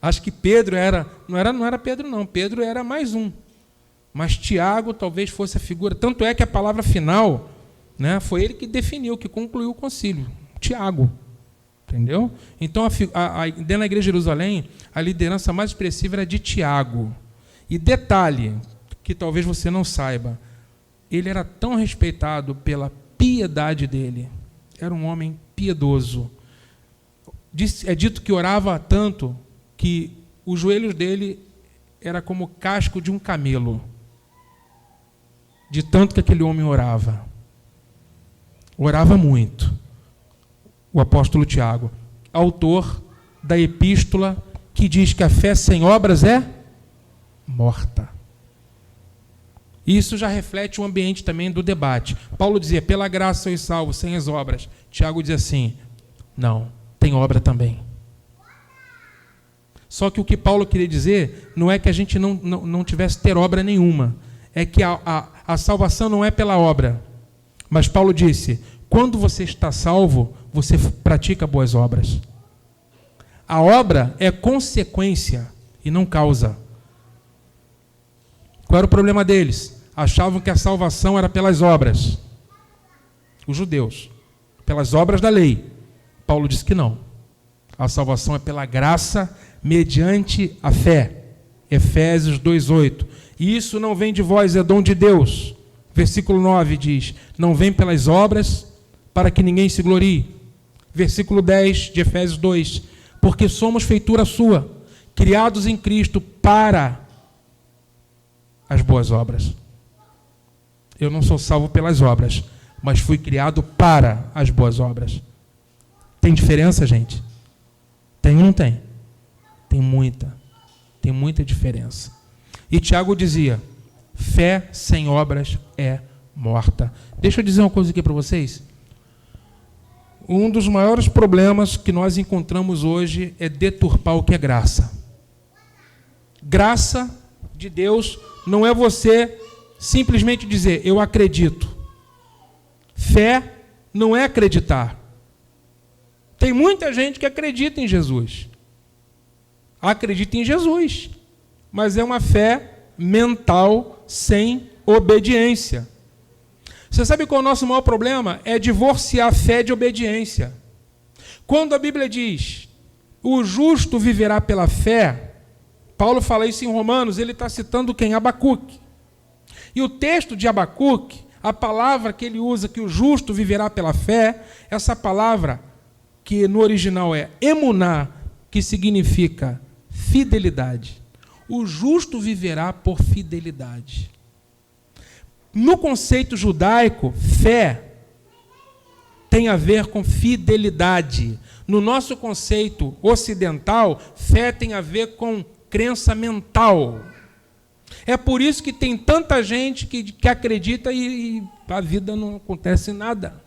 Acho que Pedro não era Pedro não, Pedro era mais um. Mas Tiago talvez fosse a figura, tanto é que a palavra final, né, foi ele que definiu, que concluiu o concílio, Tiago. Entendeu? Então, dentro da igreja de Jerusalém, a liderança mais expressiva era de Tiago. E detalhe, que talvez você não saiba, ele era tão respeitado pela piedade dele, era um homem piedoso. É dito que orava tanto que os joelhos dele era como o casco de um camelo. de tanto que aquele homem orava. Orava muito. O apóstolo Tiago, autor da epístola que diz que a fé sem obras é morta. Isso já reflete o ambiente também do debate. Paulo dizia, pela graça sois salvos, sem as obras. Tiago diz assim, não, tem obra também. Só que o que Paulo queria dizer não é que a gente não tivesse ter obra nenhuma. É que a salvação não é pela obra. Mas Paulo disse, quando você está salvo, você pratica boas obras. A obra é consequência e não causa. Qual era o problema deles? Achavam que a salvação era pelas obras. Os judeus. Pelas obras da lei. Paulo disse que não. A salvação é pela graça mediante a fé. Efésios 2:8. E isso não vem de vós, é dom de Deus. Versículo 9 diz, não vem pelas obras para que ninguém se glorie. Versículo 10 de Efésios 2, porque somos feitura sua, criados em Cristo para as boas obras. Eu não sou salvo pelas obras, mas fui criado para as boas obras. Tem diferença, gente? Tem ou não tem? Tem muita diferença. E Tiago dizia, fé sem obras é morta. Deixa eu dizer uma coisa aqui para vocês. Um dos maiores problemas que nós encontramos hoje é deturpar o que é graça. Graça de Deus não é você simplesmente dizer, eu acredito. Fé não é acreditar. Tem muita gente que acredita em Jesus. Acredita em Jesus, mas é uma fé mental sem obediência. Você sabe qual é o nosso maior problema? É divorciar a fé de obediência. Quando a Bíblia diz, o justo viverá pela fé, Paulo fala isso em Romanos, ele está citando quem? Abacuque. E o texto de Abacuque, a palavra que ele usa, que o justo viverá pela fé, essa palavra, que no original é emuná, que significa fidelidade. O justo viverá por fidelidade. No conceito judaico, fé tem a ver com fidelidade. No nosso conceito ocidental, fé tem a ver com crença mental. É por isso que tem tanta gente que acredita e a vida não acontece nada.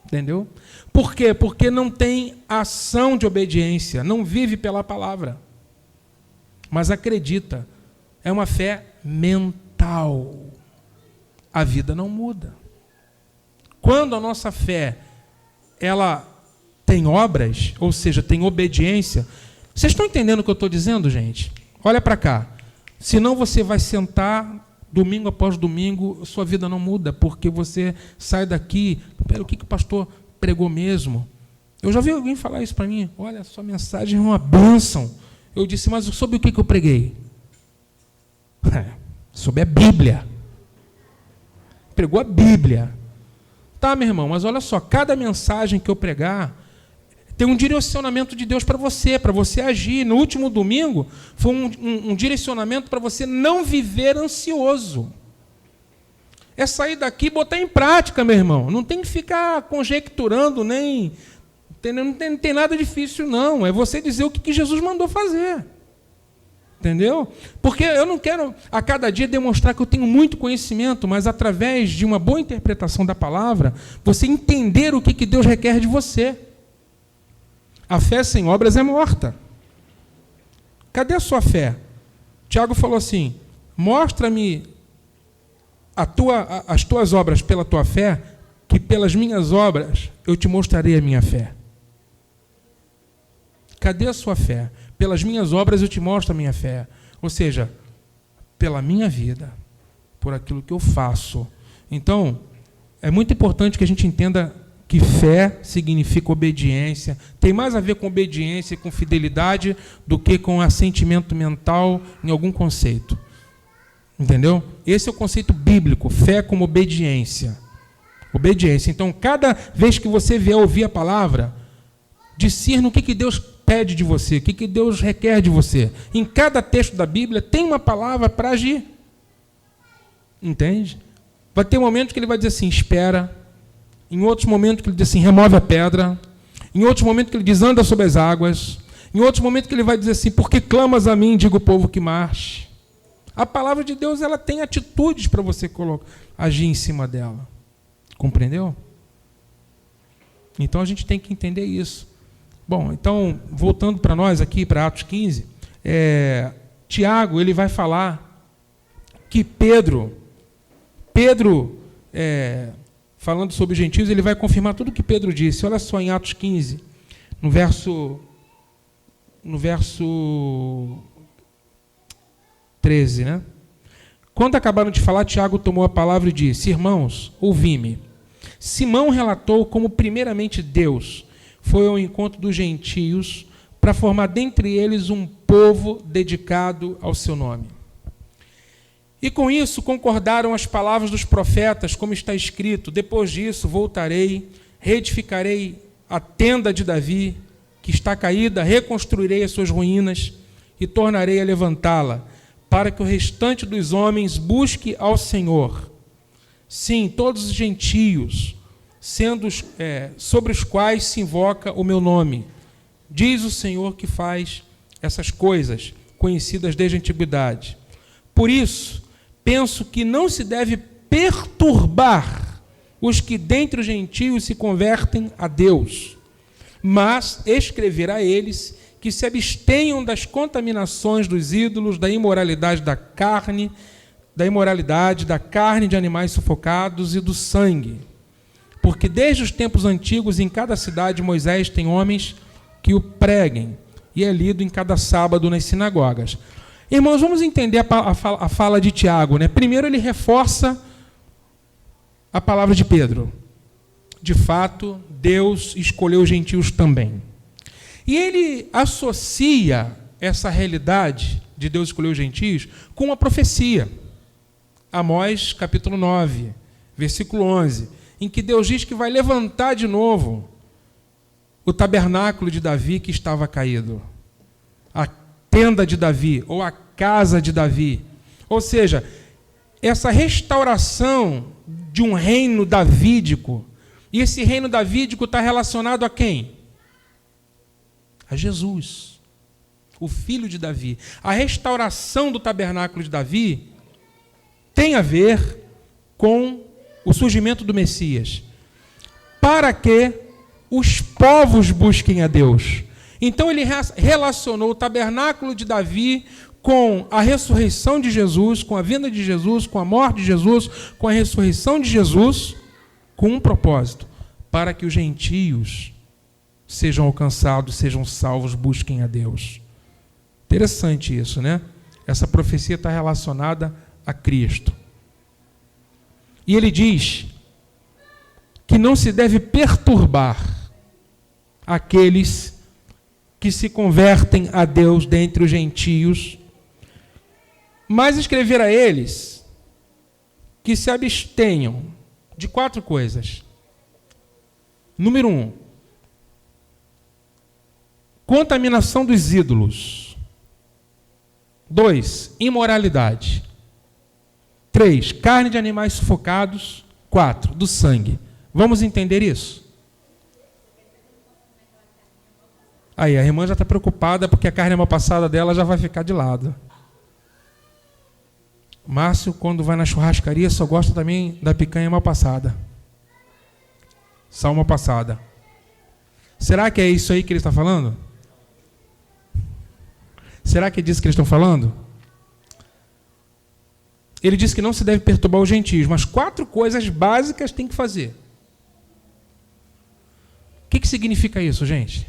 Entendeu? Por quê? Porque não tem ação de obediência, não vive pela palavra. Mas acredita. É uma fé mental. A vida não muda. Quando a nossa fé ela tem obras, ou seja, tem obediência, vocês estão entendendo o que eu estou dizendo, gente? Olha para cá. Senão você vai sentar domingo após domingo, sua vida não muda, porque você sai daqui, pera, o que o pastor pregou mesmo? Eu já vi alguém falar isso para mim, olha, sua mensagem é uma bênção. Eu disse, mas sobre o que eu preguei? Sobre a Bíblia. Pregou a Bíblia. Tá, meu irmão, mas olha só, cada mensagem que eu pregar tem um direcionamento de Deus para você agir. No último domingo, foi um direcionamento para você não viver ansioso. É sair daqui e botar em prática, meu irmão. Não tem que ficar conjecturando, nem... Não tem nada difícil, não. É você dizer o que Jesus mandou fazer. Entendeu? Porque eu não quero a cada dia demonstrar que eu tenho muito conhecimento, mas através de uma boa interpretação da palavra, você entender o que Deus requer de você. A fé sem obras é morta. Cadê a sua fé? Tiago falou assim, mostra-me as tuas obras pela tua fé, que pelas minhas obras eu te mostrarei a minha fé. Cadê a sua fé? Pelas minhas obras eu te mostro a minha fé. Ou seja, pela minha vida, por aquilo que eu faço. Então, é muito importante que a gente entenda que fé significa obediência. Tem mais a ver com obediência e com fidelidade do que com assentimento mental em algum conceito. Entendeu? Esse é o conceito bíblico, fé como obediência. Obediência. Então, cada vez que você vier ouvir a palavra, discirna o que Deus pede de você, o que Deus requer de você. Em cada texto da Bíblia tem uma palavra para agir. Entende? Vai ter momentos que ele vai dizer assim, espera. Em outros momentos que ele diz assim, remove a pedra. Em outros momentos que ele diz, anda sobre as águas. Em outros momentos que ele vai dizer assim, por que clamas a mim, diga o povo que marche. A palavra de Deus, ela tem atitudes para você agir em cima dela. Compreendeu? Então a gente tem que entender isso. Bom, então, voltando para nós aqui, para Atos 15, Tiago, ele vai falar que Pedro, falando sobre os gentios, ele vai confirmar tudo o que Pedro disse. Olha só em Atos 15, no verso 13, né? Quando acabaram de falar, Tiago tomou a palavra e disse, irmãos, ouvi-me. Simão relatou como primeiramente Deus foi ao encontro dos gentios para formar dentre eles um povo dedicado ao seu nome. E com isso concordaram as palavras dos profetas, como está escrito, depois disso voltarei, reedificarei a tenda de Davi, que está caída, reconstruirei as suas ruínas e tornarei a levantá-la, para que o restante dos homens busque ao Senhor. Sim, todos os gentios, sendo sobre os quais se invoca o meu nome. Diz o Senhor que faz essas coisas, conhecidas desde a antiguidade. Por isso, penso que não se deve perturbar os que dentre os gentios se convertem a Deus, mas escrever a eles que se abstenham das contaminações dos ídolos, da imoralidade da carne de animais sufocados e do sangue. Porque desde os tempos antigos, em cada cidade, Moisés tem homens que o preguem, e é lido em cada sábado nas sinagogas. Irmãos, vamos entender a fala de Tiago, né? Primeiro ele reforça a palavra de Pedro. De fato, Deus escolheu os gentios também. E ele associa essa realidade de Deus escolher os gentios com uma profecia. Amós, capítulo 9, versículo 11, em que Deus diz que vai levantar de novo o tabernáculo de Davi que estava caído. A tenda de Davi, ou a casa de Davi. Ou seja, essa restauração de um reino davídico, e esse reino davídico está relacionado a quem? A Jesus, o filho de Davi. A restauração do tabernáculo de Davi tem a ver com o surgimento do Messias, para que os povos busquem a Deus. Então ele relacionou o tabernáculo de Davi com a ressurreição de Jesus, com a vinda de Jesus, com a morte de Jesus, com a ressurreição de Jesus, com um propósito, para que os gentios sejam alcançados, sejam salvos, busquem a Deus. Interessante isso, né? Essa profecia está relacionada a Cristo. E ele diz que não se deve perturbar aqueles que se convertem a Deus dentre os gentios, mas escrever a eles que se abstenham de 4 coisas. Número 1, contaminação dos ídolos. 2, imoralidade. 3, carne de animais sufocados. 4, do sangue. Vamos entender isso? Aí, a irmã já está preocupada porque a carne mal passada dela já vai ficar de lado. Márcio, quando vai na churrascaria, só gosta também da picanha mal passada. Sal mal passada. Será que é isso aí que ele está falando? Será que é disso que eles estão falando? Ele diz que não se deve perturbar os gentios, mas 4 coisas básicas tem que fazer. O que significa isso, gente?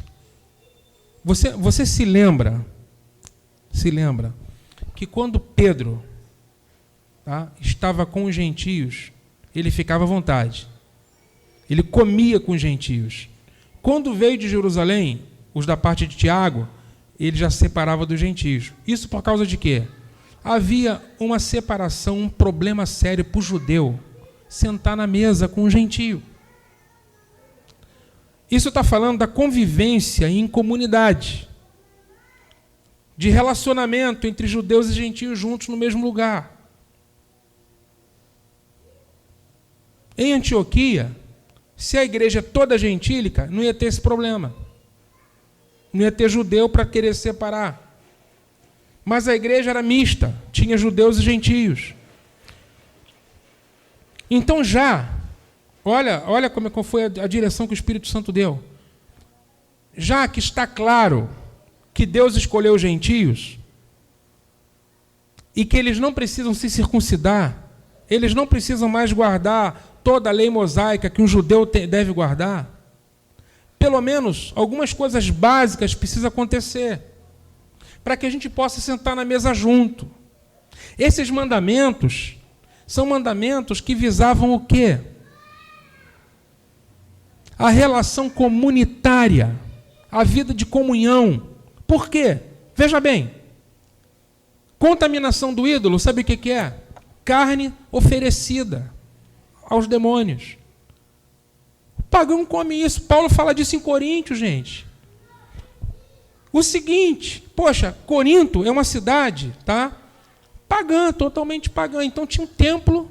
Você se lembra que quando Pedro estava com os gentios, ele ficava à vontade. Ele comia com os gentios. Quando veio de Jerusalém, os da parte de Tiago, ele já se separava dos gentios. Isso por causa de quê? Havia uma separação, um problema sério para o judeu sentar na mesa com o gentio. Isso está falando da convivência em comunidade, de relacionamento entre judeus e gentios juntos no mesmo lugar. Em Antioquia, se a igreja é toda gentílica, não ia ter esse problema. Não ia ter judeu para querer separar. Mas a igreja era mista, tinha judeus e gentios. Então olha como foi a direção que o Espírito Santo deu. Já que está claro que Deus escolheu os gentios e que eles não precisam se circuncidar, eles não precisam mais guardar toda a lei mosaica que um judeu deve guardar, pelo menos algumas coisas básicas precisam acontecer para que a gente possa sentar na mesa junto. Esses mandamentos são mandamentos que visavam o quê? A relação comunitária, a vida de comunhão. Por quê? Veja bem, contaminação do ídolo, sabe o que é? Carne oferecida aos demônios. O pagão come isso. Paulo fala disso em Coríntios, gente. O seguinte, poxa, Corinto é uma cidade, tá? Pagã, totalmente pagã. Então tinha um templo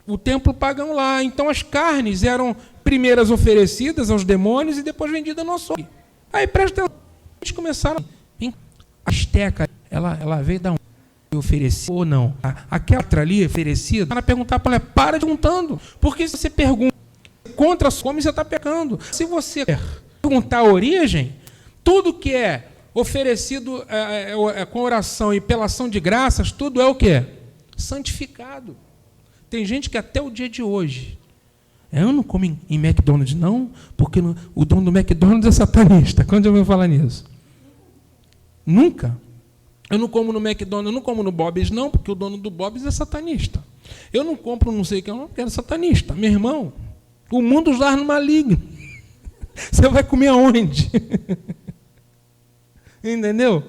o templo pagão lá. Então as carnes eram primeiras oferecidas aos demônios e depois vendidas no açougue. Aí presta atenção, eles começaram. A asteca, ela veio dar um oferecido ou não. Aquela outra ali oferecida, ela perguntar para ela, para de perguntando. Porque se você pergunta contra a sua, você está pecando. Se você perguntar a origem, tudo que é oferecido com oração e pela ação de graças, tudo é o quê? Santificado. Tem gente que até o dia de hoje, eu não como em McDonald's não, porque o dono do McDonald's é satanista. Quando eu ouvi falar nisso? Nunca. Eu não como no McDonald's, eu não como no Bob's não, porque o dono do Bob's é satanista. Eu não compro não sei o que, eu não quero satanista. Meu irmão, o mundo já no maligno. Você vai comer aonde? Entendeu?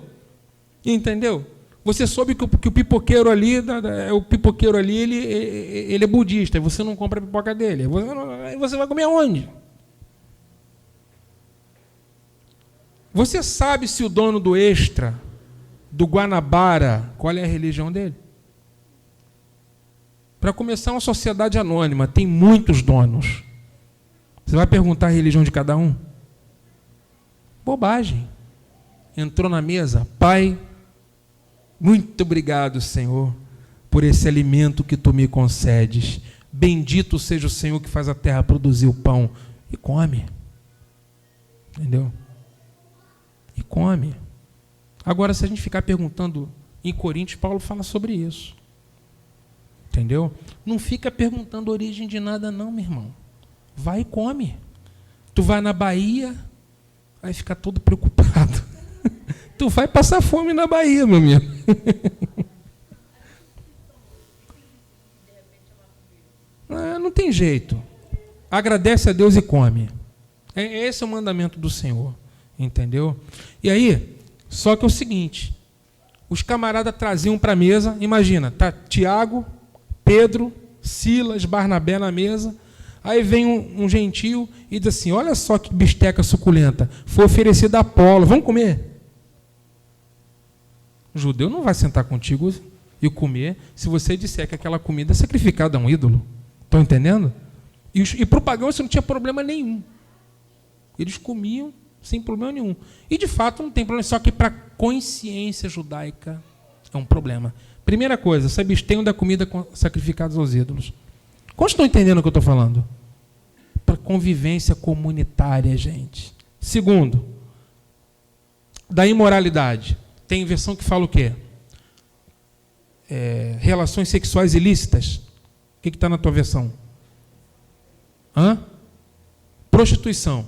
Você soube que o pipoqueiro ali, ele é budista, e você não compra a pipoca dele. Você vai comer aonde? Você sabe se o dono do Extra, do Guanabara, qual é a religião dele? Para começar, uma sociedade anônima, tem muitos donos. Você vai perguntar a religião de cada um? Bobagem. Entrou na mesa, Pai, muito obrigado, Senhor, por esse alimento que Tu me concedes. Bendito seja o Senhor que faz a terra produzir o pão. E come. Entendeu? E come. Agora, se a gente ficar perguntando em Coríntios, Paulo fala sobre isso. Entendeu? Não fica perguntando a origem de nada não, meu irmão. Vai e come. Tu vai na Bahia, vai ficar todo preocupado. Tu vai passar fome na Bahia, meu amigo. Não tem jeito. Agradece a Deus e come. Esse é o mandamento do Senhor. Entendeu? E aí, só que é o seguinte, os camaradas traziam para a mesa, imagina, tá Tiago, Pedro, Silas, Barnabé na mesa, aí vem um gentio e diz assim, olha só que bisteca suculenta, foi oferecida a Apolo, vamos comer? O judeu não vai sentar contigo e comer se você disser que aquela comida é sacrificada a um ídolo. Estão entendendo? E para o pagão isso não tinha problema nenhum. Eles comiam sem problema nenhum. E de fato não tem problema, só que para a consciência judaica é um problema. Primeira coisa, se abstenham da comida sacrificada aos ídolos. Quantos estão entendendo o que eu estou falando? Para convivência comunitária, gente. Segundo, da imoralidade. Tem versão que fala o quê? Relações sexuais ilícitas. O que está na tua versão? Prostituição.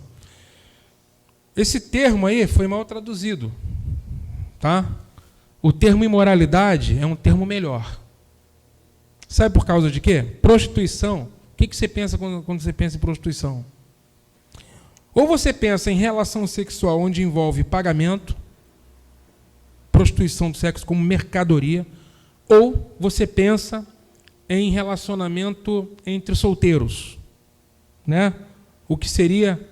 Esse termo aí foi mal traduzido. Tá? O termo imoralidade é um termo melhor. Sabe por causa de quê? Prostituição. O que você pensa quando você pensa em prostituição? Ou você pensa em relação sexual onde envolve pagamento, prostituição do sexo como mercadoria, ou você pensa em relacionamento entre solteiros, né? O que seria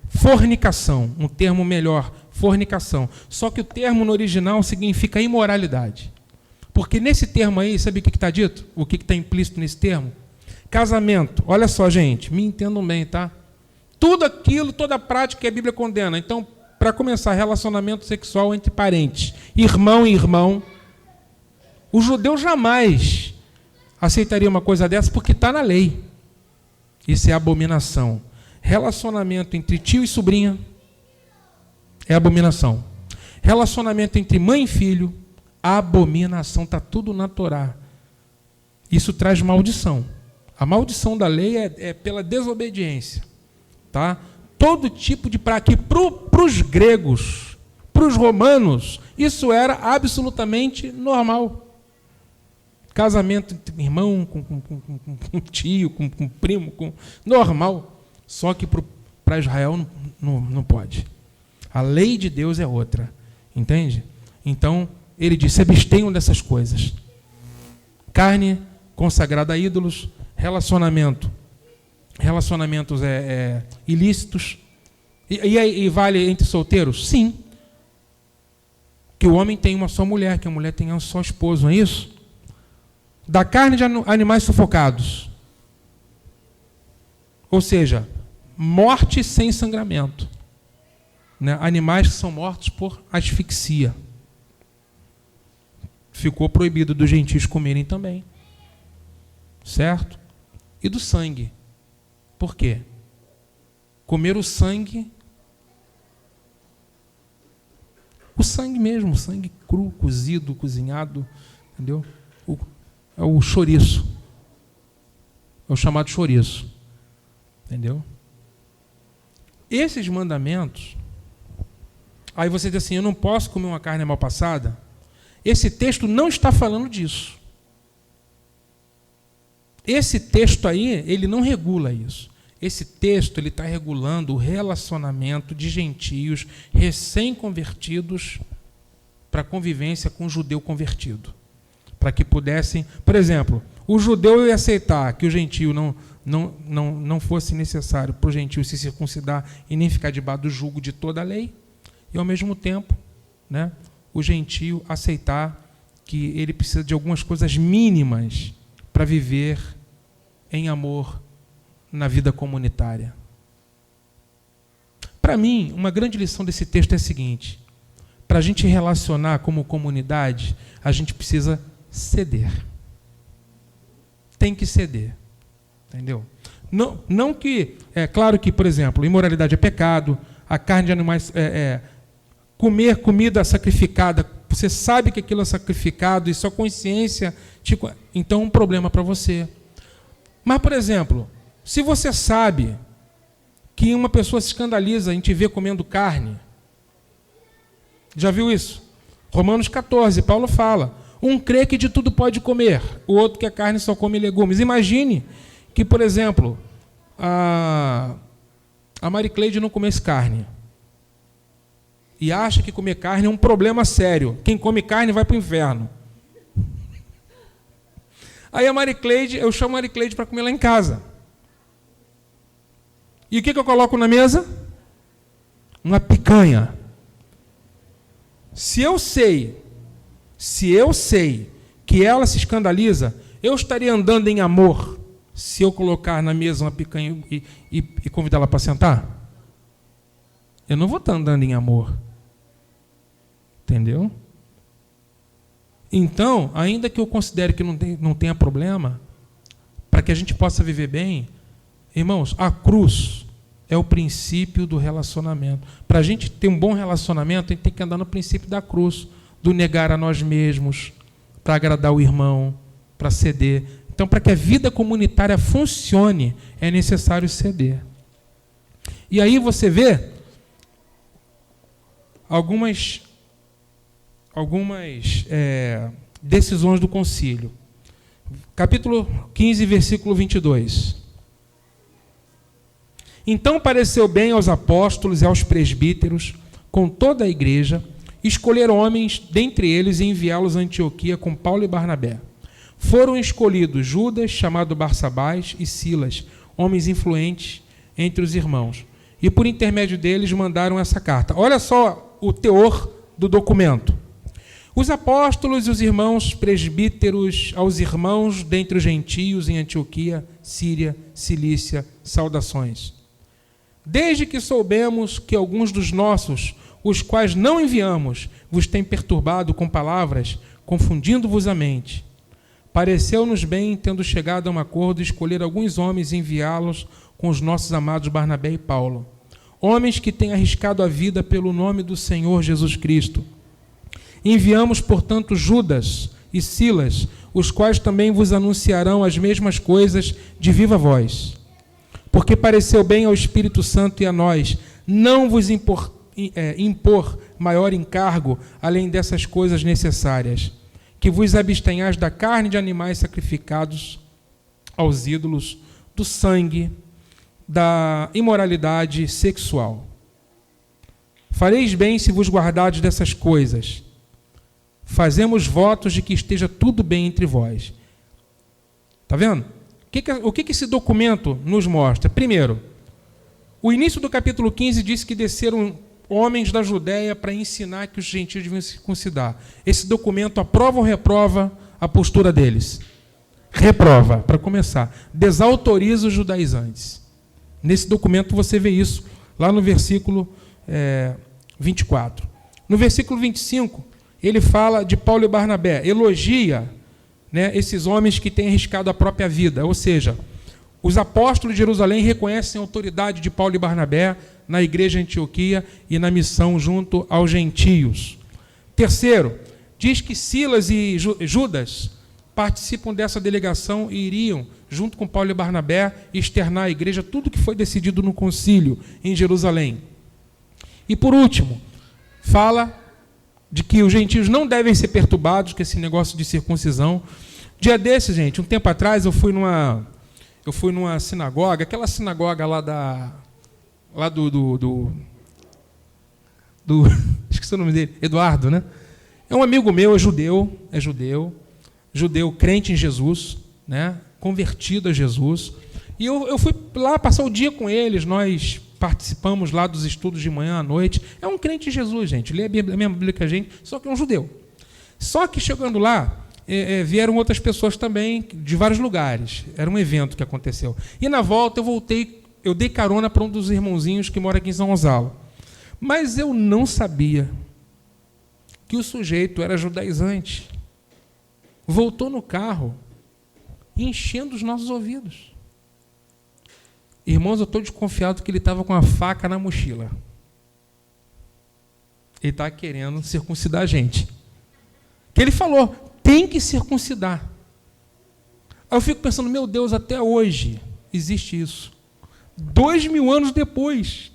fornicação, um termo melhor, fornicação. Só que o termo no original significa imoralidade. Porque nesse termo aí, sabe o que está dito? O que está implícito nesse termo? Casamento. Olha só, gente, me entendam bem, tá? Tudo aquilo, toda a prática que a Bíblia condena. Então, para começar, relacionamento sexual entre parentes, irmão e irmão, o judeu jamais aceitaria uma coisa dessa porque está na lei. Isso é abominação. Relacionamento entre tio e sobrinha é abominação. Relacionamento entre mãe e filho, abominação. Está tudo na Torá. Isso traz maldição. A maldição da lei é pela desobediência. Tá? Todo tipo de prática. Para os gregos, para os romanos, isso era absolutamente normal. Casamento entre irmão, com tio, com primo, normal. Só que para Israel não pode. A lei de Deus é outra. Entende? Então, ele disse, abstenham dessas coisas. Carne consagrada a ídolos, relacionamentos ilícitos. E vale entre solteiros? Sim. Que o homem tem uma só mulher, que a mulher tem um só esposo, não é isso? Da carne de animais sufocados. Ou seja, morte sem sangramento. Né? Animais que são mortos por asfixia. Ficou proibido dos gentios comerem também. Certo? E do sangue. Por quê? Comer o sangue mesmo, o sangue cru, cozido, cozinhado, entendeu? É o chouriço. É o chamado chouriço. Entendeu? Esses mandamentos, aí você diz assim, eu não posso comer uma carne mal passada. Esse texto não está falando disso. Esse texto aí, ele não regula isso. Esse texto ele está regulando o relacionamento de gentios recém-convertidos para a convivência com o judeu convertido. Para que pudessem, por exemplo, o judeu ia aceitar que o gentio não fosse necessário para o gentio se circuncidar e nem ficar debaixo do jugo de toda a lei, e ao mesmo tempo, né, o gentio aceitar que ele precisa de algumas coisas mínimas para viver em amor na vida comunitária. Para mim, uma grande lição desse texto é a seguinte: para a gente relacionar como comunidade, a gente precisa ceder. Tem que ceder. Entendeu? Não que... É claro que, por exemplo, imoralidade é pecado, a carne de animais... comer comida sacrificada, você sabe que aquilo é sacrificado e sua consciência... Então é um problema para você. Mas, por exemplo, se você sabe que uma pessoa se escandaliza em te ver comendo carne, já viu isso? Romanos 14, Paulo fala, um crê que de tudo pode comer, o outro que a carne só come legumes. Imagine que, por exemplo, a Maricleide não comesse carne e acha que comer carne é um problema sério. Quem come carne vai para o inferno. Aí a Maricleide, eu chamo a Maricleide para comer lá em casa. E o que eu coloco na mesa? Uma picanha. Se eu sei que ela se escandaliza, eu estaria andando em amor se eu colocar na mesa uma picanha e convidar ela para sentar? Eu não vou estar andando em amor. Entendeu? Então, ainda que eu considere que não tenha problema, para que a gente possa viver bem, irmãos, a cruz é o princípio do relacionamento. Para a gente ter um bom relacionamento, a gente tem que andar no princípio da cruz, do negar a nós mesmos, para agradar o irmão, para ceder. Então, para que a vida comunitária funcione, é necessário ceder. E aí você vê algumas decisões do concílio. Capítulo 15, versículo 22. Então pareceu bem aos apóstolos e aos presbíteros, com toda a igreja, escolher homens dentre eles e enviá-los a Antioquia com Paulo e Barnabé. Foram escolhidos Judas, chamado Barsabás, e Silas, homens influentes entre os irmãos. E por intermédio deles mandaram essa carta. Olha só o teor do documento. Os apóstolos e os irmãos presbíteros aos irmãos dentre os gentios em Antioquia, Síria, Cilícia, saudações. Desde que soubemos que alguns dos nossos, os quais não enviamos, vos têm perturbado com palavras, confundindo-vos a mente, pareceu-nos bem, tendo chegado a um acordo, escolher alguns homens e enviá-los com os nossos amados Barnabé e Paulo, homens que têm arriscado a vida pelo nome do Senhor Jesus Cristo. Enviamos, portanto, Judas e Silas, os quais também vos anunciarão as mesmas coisas de viva voz. Porque pareceu bem ao Espírito Santo e a nós não vos impor maior encargo, além dessas coisas necessárias, que vos abstenhais da carne de animais sacrificados aos ídolos, do sangue, da imoralidade sexual. Fareis bem se vos guardardes dessas coisas. Fazemos votos de que esteja tudo bem entre vós. Está vendo? O que esse documento nos mostra? Primeiro, o início do capítulo 15 diz que desceram homens da Judéia para ensinar que os gentios deviam se circuncidar. Esse documento aprova ou reprova a postura deles? Reprova, para começar. Desautoriza os judaizantes. Nesse documento você vê isso, lá no versículo 24. No versículo 25, ele fala de Paulo e Barnabé, elogia, né, esses homens que têm arriscado a própria vida, ou seja, os apóstolos de Jerusalém reconhecem a autoridade de Paulo e Barnabé na igreja de Antioquia e na missão junto aos gentios. Terceiro, diz que Silas e Judas participam dessa delegação e iriam, junto com Paulo e Barnabé, externar à igreja tudo que foi decidido no concílio em Jerusalém. E por último, fala de que os gentios não devem ser perturbados com esse negócio de circuncisão. Dia desses, gente, um tempo atrás, eu fui numa sinagoga, aquela sinagoga lá do esqueci o nome dele, Eduardo, né? É um amigo meu, é judeu, crente em Jesus, né? Convertido a Jesus. E eu fui lá passar o dia com eles, nós participamos lá dos estudos de manhã à noite. É um crente em Jesus, gente. Lê a mesma Bíblia que a gente, só que é um judeu. Só que chegando lá, vieram outras pessoas também, de vários lugares. Era um evento que aconteceu. E na volta eu dei carona para um dos irmãozinhos que mora aqui em São Gonçalo. Mas eu não sabia que o sujeito era judaizante. Voltou no carro, enchendo os nossos ouvidos. Irmãos, eu estou desconfiado que ele estava com a faca na mochila. Ele está querendo circuncidar a gente. Que ele falou, tem que circuncidar. Aí eu fico pensando, meu Deus, até hoje existe isso. 2000 anos depois,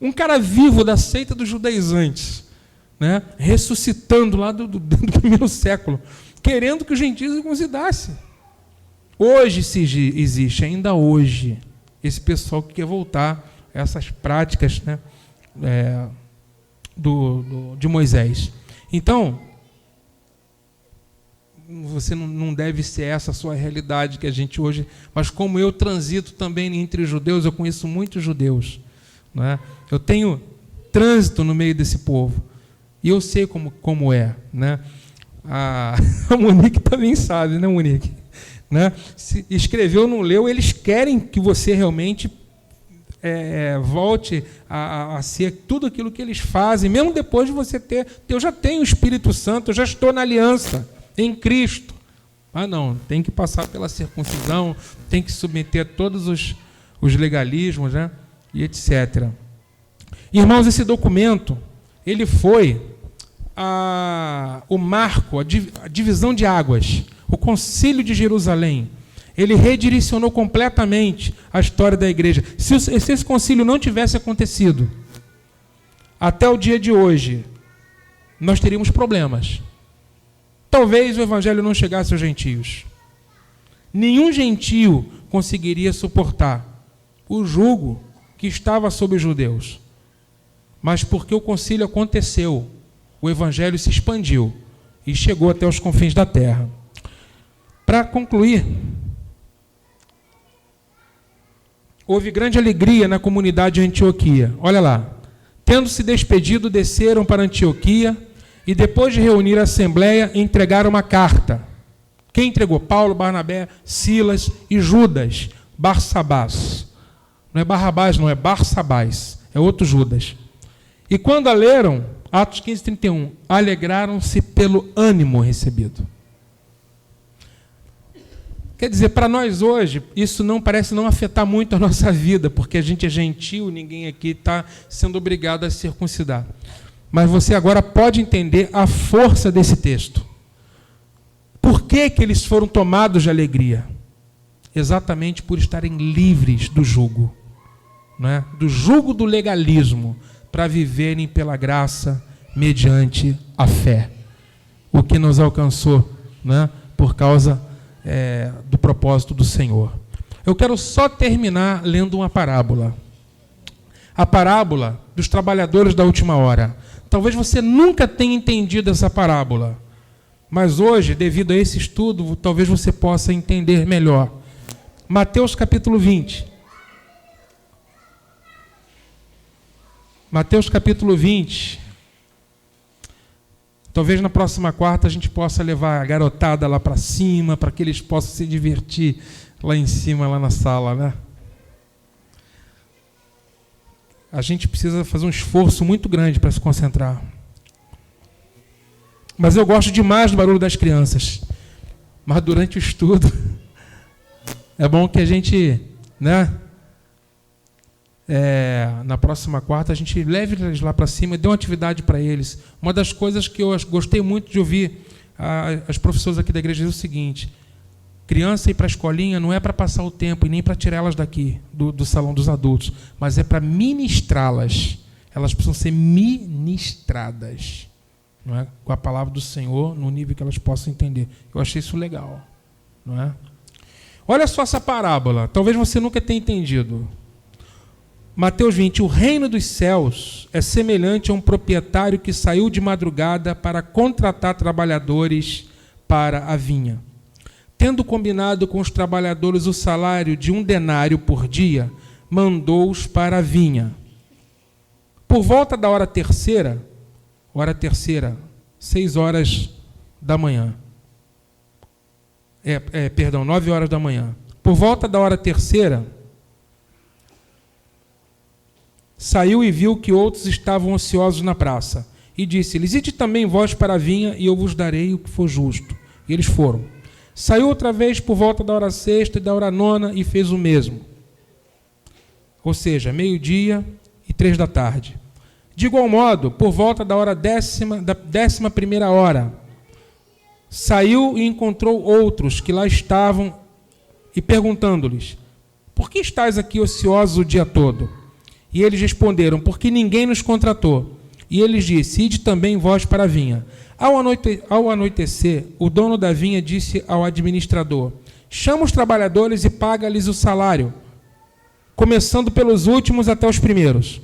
um cara vivo da seita dos judaizantes, né, ressuscitando lá do primeiro século, querendo que os gentios circuncidassem. Hoje existe, ainda hoje, esse pessoal que quer voltar a essas práticas, né, de Moisés. Então, você não deve ser essa a sua realidade que a gente hoje... Mas como eu transito também entre judeus, eu conheço muitos judeus, não é? Eu tenho trânsito no meio desse povo. E eu sei como é, né? A Monique também sabe, né, Monique? Né? Se escreveu, não leu, eles querem que você realmente volte a ser tudo aquilo que eles fazem, mesmo depois de você ter... Eu já tenho o Espírito Santo, eu já estou na aliança em Cristo. Ah, não, tem que passar pela circuncisão, tem que submeter a todos os legalismos, né? E etc. Irmãos, esse documento, ele foi o marco, a divisão de águas, o concílio de Jerusalém. Ele redirecionou completamente a história da igreja. Se esse concílio não tivesse acontecido, até o dia de hoje, nós teríamos problemas. Talvez o evangelho não chegasse aos gentios. Nenhum gentio conseguiria suportar o jugo que estava sobre os judeus. Mas porque o concílio aconteceu, o evangelho se expandiu e chegou até os confins da terra. Para concluir, houve grande alegria na comunidade de Antioquia. Olha lá. Tendo se despedido, desceram para Antioquia E depois de reunir a assembleia, entregaram uma carta. Quem entregou? Paulo, Barnabé, Silas e Judas, Barsabás. Não é Barrabás, não, é Barsabás. É outro Judas. E quando a leram, Atos 15, 31, alegraram-se pelo ânimo recebido. Quer dizer, para nós hoje, isso não parece não afetar muito a nossa vida, porque a gente é gentil, ninguém aqui está sendo obrigado a se circuncidar. Mas você agora pode entender a força desse texto. Por que que eles foram tomados de alegria? Exatamente por estarem livres do jugo, não é? Do jugo do legalismo, para viverem pela graça mediante a fé. O que nos alcançou, né? Por causa do propósito do Senhor. Eu quero só terminar lendo uma parábola. A parábola dos trabalhadores da última hora. Talvez você nunca tenha entendido essa parábola, mas hoje, devido a esse estudo, talvez você possa entender melhor. Mateus capítulo 20. Mateus capítulo 20. Talvez na próxima quarta a gente possa levar a garotada lá para cima, para que eles possam se divertir lá em cima, lá na sala, né? A gente precisa fazer um esforço muito grande para se concentrar. Mas eu gosto demais do barulho das crianças. Mas durante o estudo, é bom que a gente, né? Na próxima quarta, a gente leve eles lá para cima e dê uma atividade para eles. Uma das coisas que eu gostei muito de ouvir as professoras aqui da igreja é o seguinte: criança ir para a escolinha não é para passar o tempo e nem para tirar elas daqui, do salão dos adultos, mas é para ministrá-las. Elas precisam ser ministradas, não é? Com a palavra do Senhor, no nível que elas possam entender. Eu achei isso legal, não é? Olha só essa parábola, talvez você nunca tenha entendido. Mateus 20, o reino dos céus é semelhante a um proprietário que saiu de madrugada para contratar trabalhadores para a vinha. Tendo combinado com os trabalhadores o salário de 1 denário por dia, mandou-os para a vinha. Por volta da hora terceira, 6 horas da manhã. 9 horas da manhã. Por volta da hora terceira, saiu e viu que outros estavam ociosos na praça. E disse-lhes: ide também vós para a vinha, e eu vos darei o que for justo. E eles foram. Saiu outra vez por volta da hora sexta e da hora nona, e fez o mesmo. Ou seja, 12:00 e 3 da tarde. De igual modo, por volta da hora da 11ª hora, saiu e encontrou outros que lá estavam, e perguntando-lhes: por que estáis aqui ociosos o dia todo? E eles responderam: porque ninguém nos contratou. E eles disse: ide também vós para a vinha. Ao anoitecer, o dono da vinha disse ao administrador: chama os trabalhadores e paga-lhes o salário, começando pelos últimos até os primeiros.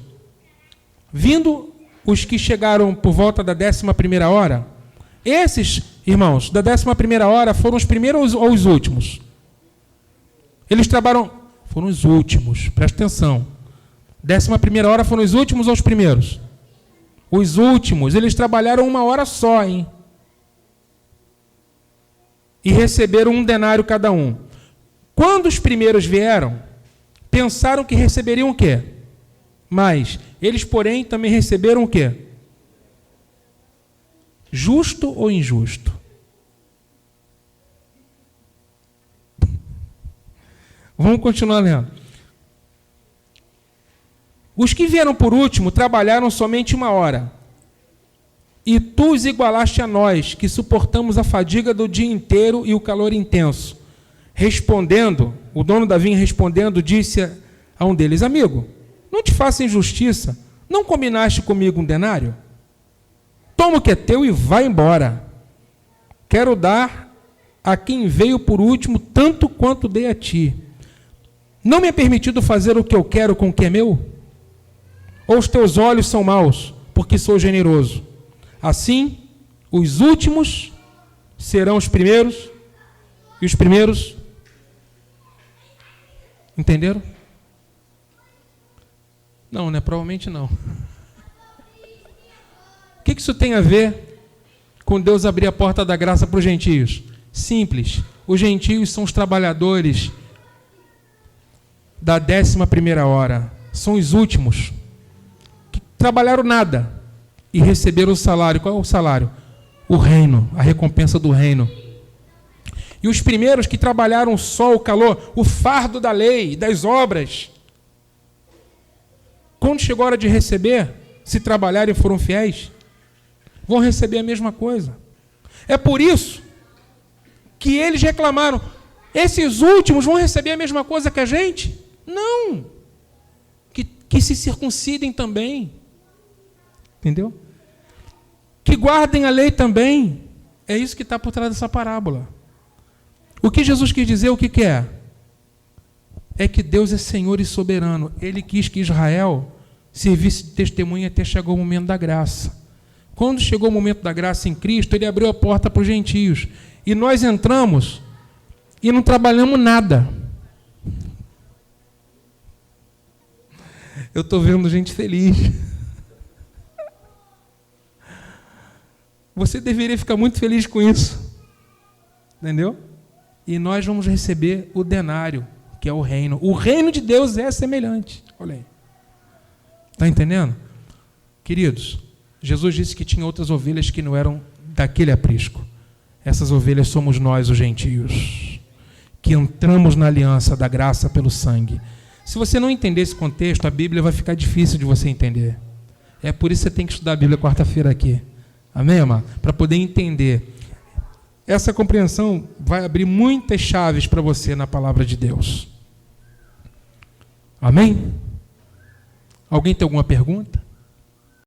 Vindo os que chegaram por volta da 11ª hora, esses, irmãos, da 11ª hora foram os primeiros ou os últimos? Eles trabalharam, foram os últimos, presta atenção. 11ª hora foram os últimos ou os primeiros? Os últimos. Eles trabalharam 1 hora só, hein? E receberam 1 denário cada um. Quando os primeiros vieram, pensaram que receberiam o quê? Mais. Eles, porém, também receberam o quê? Justo ou injusto? Vamos continuar lendo. Os que vieram por último trabalharam somente 1 hora. E tu os igualaste a nós, que suportamos a fadiga do dia inteiro e o calor intenso. Respondendo, o dono da vinha respondendo, disse a um deles: amigo, não te faça injustiça, não combinaste comigo 1 denário? Toma o que é teu e vai embora. Quero dar a quem veio por último tanto quanto dei a ti. Não me é permitido fazer o que eu quero com o que é meu? Ou os teus olhos são maus, porque sou generoso? Assim, os últimos serão os primeiros, e os primeiros... Entenderam? Não, né? Provavelmente não. O que isso tem a ver quando Deus abrir a porta da graça para os gentios? Simples. Os gentios são os trabalhadores da 11ª hora. São os últimos que trabalharam nada e receberam o salário. Qual é o salário? O reino, a recompensa do reino. E os primeiros que trabalharam o sol, o calor, o fardo da lei, das obras, quando chegou a hora de receber, se trabalharem e foram fiéis, vão receber a mesma coisa. É por isso que eles reclamaram: esses últimos vão receber a mesma coisa que a gente? Não! Que se circuncidem também. Entendeu? Que guardem a lei também. É isso que está por trás dessa parábola. O que Jesus quis dizer, o que é? É que Deus é Senhor e soberano. Ele quis que Israel servisse de testemunha até chegar o momento da graça. Quando chegou o momento da graça em Cristo, Ele abriu a porta para os gentios. E nós entramos e não trabalhamos nada. Eu estou vendo gente feliz. Você deveria ficar muito feliz com isso. Entendeu? E nós vamos receber o denário, que é o reino. O reino de Deus é semelhante. Olha aí. Está entendendo? Queridos, Jesus disse que tinha outras ovelhas que não eram daquele aprisco. Essas ovelhas somos nós, os gentios, que entramos na aliança da graça pelo sangue. Se você não entender esse contexto, a Bíblia vai ficar difícil de você entender. É por isso que você tem que estudar a Bíblia quarta-feira aqui. Amém, amado? Para poder entender. Essa compreensão vai abrir muitas chaves para você na palavra de Deus. Amém? Alguém tem alguma pergunta?